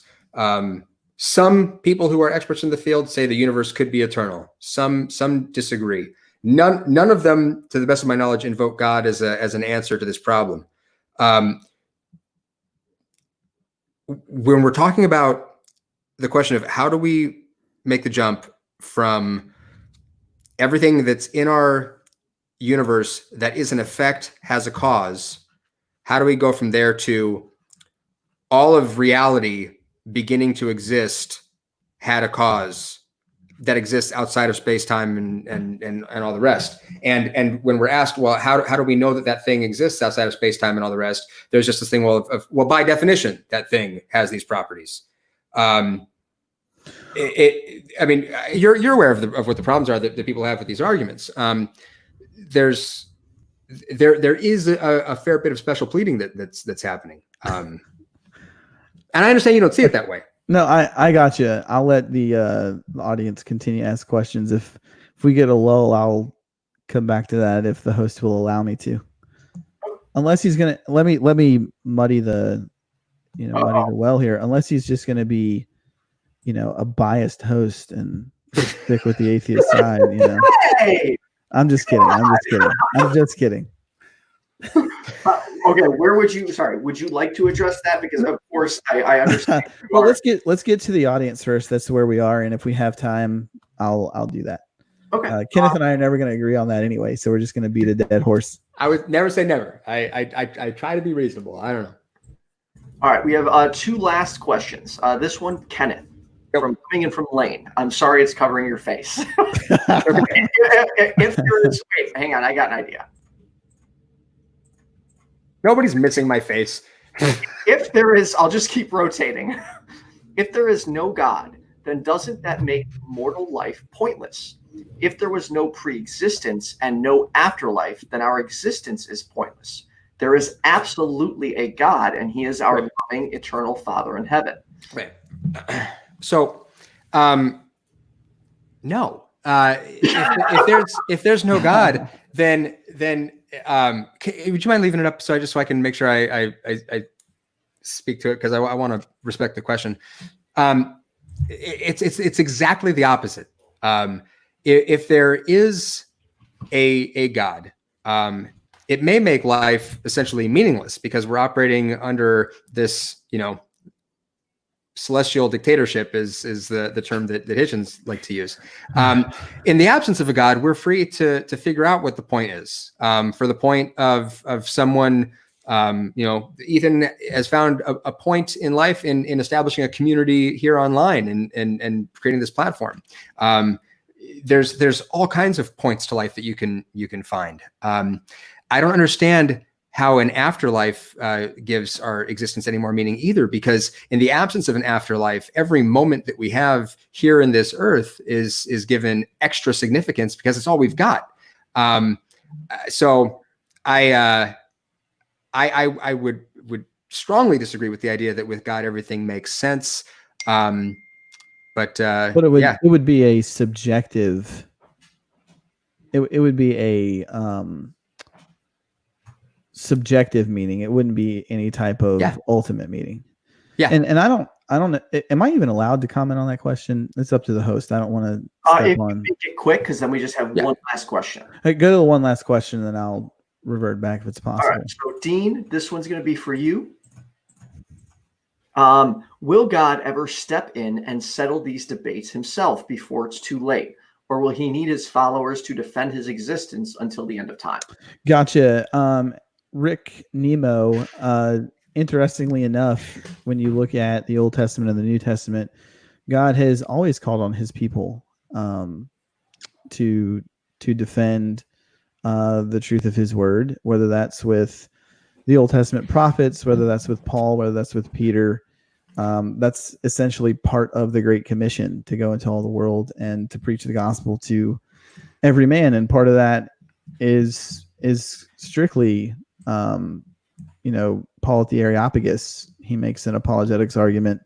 Some people who are experts in the field say the universe could be eternal. Some disagree. None of them, to the best of my knowledge, invoke God as an answer to this problem. When we're talking about the question of how do we make the jump from everything that's in our universe that is an effect, has a cause, how do we go from there to all of reality beginning to exist had a cause that exists outside of space-time and all the rest? And when we're asked, well, how do we know that thing exists outside of space-time and all the rest? There's just this thing, well, by definition, that thing has these properties. You're aware of what the problems are that people have with these arguments. There is a fair bit of special pleading that's happening. And I understand you don't see it that way.
No, I got you. I'll let the audience continue to ask questions. If we get a lull, I'll come back to that if the host will allow me to. Unless he's gonna let me muddy the well here. Unless he's just gonna be, a biased host and stick with the atheist side.
Hey!
I'm just kidding. I'm just kidding.
Okay, would you like to address that? Because of course I understand.
Well, let's get to the audience first. That's where we are, and if we have time, I'll do that.
Okay.
Kenneth and I are never going to agree on that anyway, so we're just going to beat a dead horse.
I would never say never. I try to be reasonable. I don't know.
All right, we have two last questions. This one, Kenneth, coming in from Lane. I'm sorry, it's covering your face. If there is, wait, hang on, I got an idea.
Nobody's missing my face.
If there is, I'll just keep rotating. If there is no God, then doesn't that make mortal life pointless? If there was no pre-existence and no afterlife, then our existence is pointless. There is absolutely a God, and he is our loving, eternal Father in heaven.
Right. So, no. If there's no God, then would you mind leaving it up so I can make sure I speak to it, because I want to respect the question. It's exactly the opposite. If there is a God, it may make life essentially meaningless because we're operating under this, celestial dictatorship is the term that Hitchens like to use. In the absence of a God, we're free to figure out what the point is. For the point of someone, Ethan has found a point in life in establishing a community here online and creating this platform. There's all kinds of points to life that you can find. I don't understand how an afterlife gives our existence any more meaning either, because in the absence of an afterlife, every moment that we have here in this earth is given extra significance because it's all we've got. So I would strongly disagree with the idea that with God everything makes sense. But
it would be a subjective. It would be a subjective meaning. It wouldn't be any type of ultimate meaning. Yeah. And I don't know. Am I even allowed to comment on that question? It's up to the host. I don't want to step on.
Make it quick, because then we just have one last question.
Go to the one last question, and then I'll revert back if it's possible.
All right. So Dean, this one's going to be for you. Will God ever step in and settle these debates himself before it's too late? Or will he need his followers to defend his existence until the end of time?
Gotcha. Rick Nemo, interestingly enough, when you look at the Old Testament and the New Testament, God has always called on his people to defend the truth of his word, whether that's with the Old Testament prophets, whether that's with Paul, whether that's with Peter. That's essentially part of the Great Commission, to go into all the world and to preach the gospel to every man. And part of that is strictly, Paul at the Areopagus, he makes an apologetics argument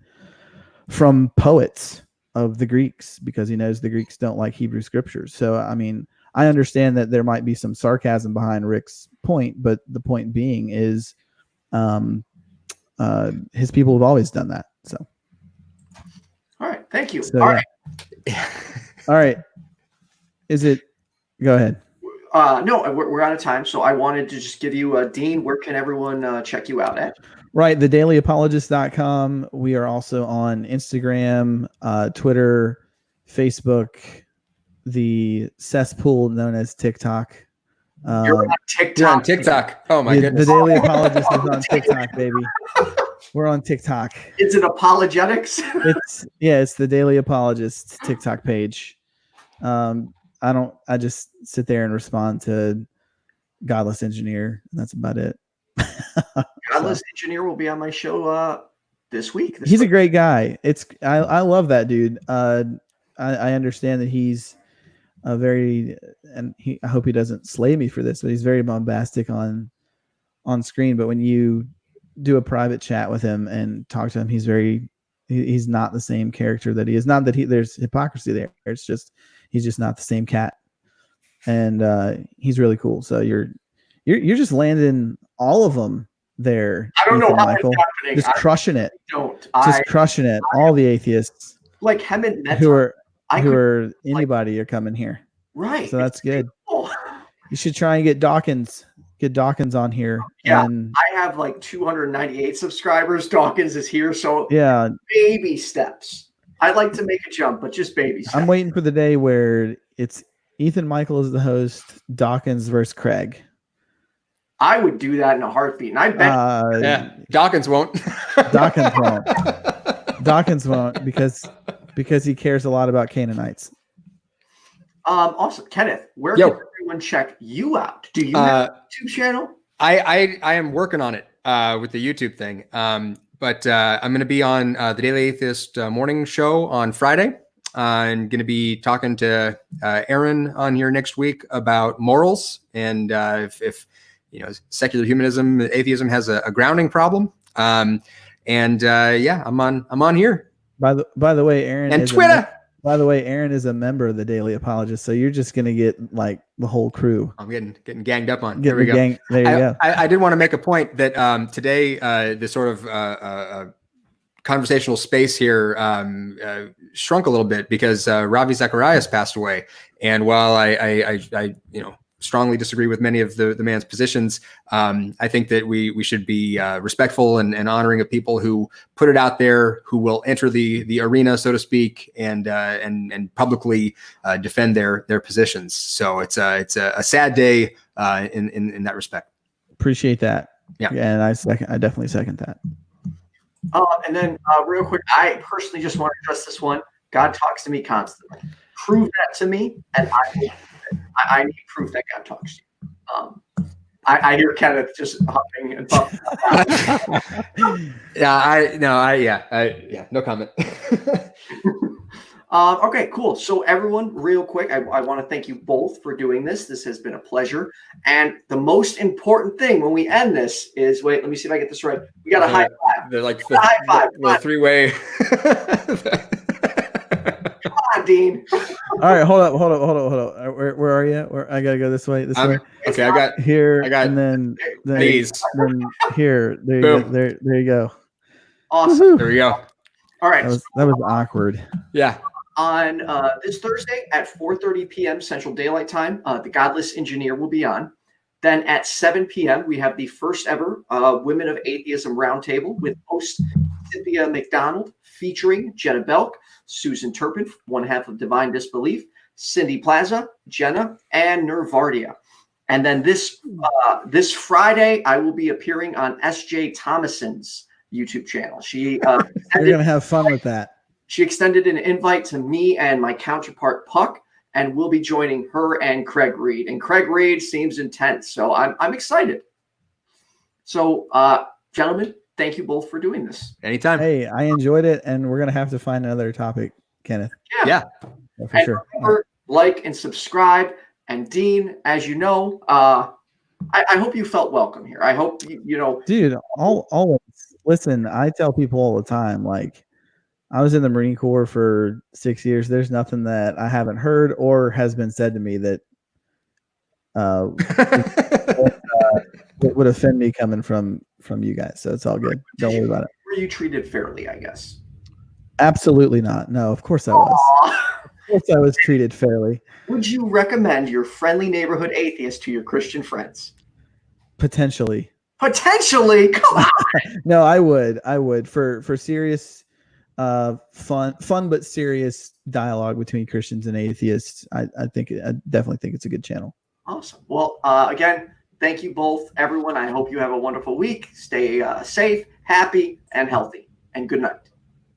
from poets of the Greeks because he knows the Greeks don't like Hebrew scriptures. So, I mean, I understand that there might be some sarcasm behind Rick's point, but the point being is, his people have always done that. So,
all right, thank you.
So, all right. All right. Go ahead.
No, we're out of time. So I wanted to just give you Dean, where can everyone check you out at?
Right. thedailyapologist.com. We are also on Instagram, Twitter, Facebook, the cesspool known as TikTok.
You're on TikTok.
You're on TikTok. Oh my goodness.
The Daily Apologist is on TikTok, baby. We're on TikTok.
Is it apologetics?
It's the Daily Apologist TikTok page. I just sit there and respond to Godless Engineer, and that's about it.
Godless Engineer will be on my show this week.
He's a great guy. I love that dude. I understand that he's I hope he doesn't slay me for this, but he's very bombastic on screen. But when you do a private chat with him and talk to him, he's not the same character that he is. Not that there's hypocrisy there. It's just he's just not the same cat, and he's really cool. So you're just landing all of them there.
I don't know how
Michael.
it's happening.
Just crushing it. Crushing it. All the atheists
like Hemant Mehta,
who are anybody are coming here.
Right.
So that's good. Cool. You should try and get Dawkins. Get Dawkins on here.
Yeah,
and
I have like 298 subscribers. Dawkins is here, so
yeah,
baby steps. I'd like to make a jump, but just baby steps.
I'm waiting for the day where it's Ethan Michael is the host, Dawkins versus Craig.
I would do that in a heartbeat, and I bet.
Dawkins won't.
Dawkins won't. Dawkins won't because he cares a lot about Canaanites.
Also, Kenneth, where can everyone check you out? Do you have a YouTube channel? I
am working on it with the YouTube thing. But I'm going to be on the Daily Atheist morning show on Friday. I'm going to be talking to Aaron on here next week about morals and if secular humanism, atheism has a grounding problem. I'm on here.
By the way, Aaron
and Twitter.
By the way, Aaron is a member of the Daily Apologist, so you're just gonna get like the whole crew.
I'm getting ganged up on.
There we go. There you go.
I did want to make a point that today the sort of conversational space here shrunk a little bit because Ravi Zacharias passed away, and while I strongly disagree with many of the man's positions, I think that we should be respectful and honoring of people who put it out there, who will enter the arena, so to speak, and publicly defend their positions. So it's a sad day in that respect.
Appreciate that.
Yeah,
and I definitely second that.
And then real quick, I personally just want to address this one. God talks to me constantly. Prove that to me, and I need proof that God talks to you. I hear Kenneth just huffing and puffing.
No comment.
Okay, cool. So everyone, real quick, I want to thank you both for doing this. This has been a pleasure. And the most important thing when we end this is, wait, let me see if I get this right. We got a high five.
They're like
High five.
the three-way.
Come on, Dean.
All right, hold up. Where are you? I gotta go this way. This way.
Okay, I got
Here,
and
then
these.
then here. There you
Boom.
go. There you go.
Awesome.
Woo-hoo.
There we go.
All right.
That was awkward.
Yeah.
On this Thursday at 4:30 p.m. Central Daylight Time, the Godless Engineer will be on. Then at 7 p.m., we have the first ever Women of Atheism Roundtable with host Cynthia McDonald, featuring Jenna Belk, Susan Turpin, one half of Divine Disbelief, Cindy PLAZA, Jenna, and Nervardia. And then this Friday, I will be appearing on S.J. Thomason's YouTube channel. You're
gonna have fun with that.
She extended an invite to me and my counterpart Puck, and we'll be joining her and Craig Reed. And Craig Reed seems intense, so I'm excited. So, gentlemen, thank you both for doing this.
Anytime.
Hey, I enjoyed it, and we're gonna have to find another topic, Kenneth.
Yeah.
For sure.
Remember, like and subscribe. And Dean, as you know, I hope you felt welcome here. I hope you know,
dude. Always listen. I tell people all the time, like, I was in the Marine Corps for 6 years. There's nothing that I haven't heard or has been said to me that would offend me coming from you guys. So it's all good. Don't worry about it.
Were you treated fairly, I guess?
Absolutely not. No, of course I was. Of course I was treated fairly.
Would you recommend your friendly neighborhood atheist to your Christian friends?
Potentially.
Potentially? Come on.
No, I would for serious fun but serious dialogue between Christians and atheists. I definitely think it's a good channel.
Awesome. Well, again, thank you both, everyone. I hope you have a wonderful week. Stay safe, happy, and healthy. And good night.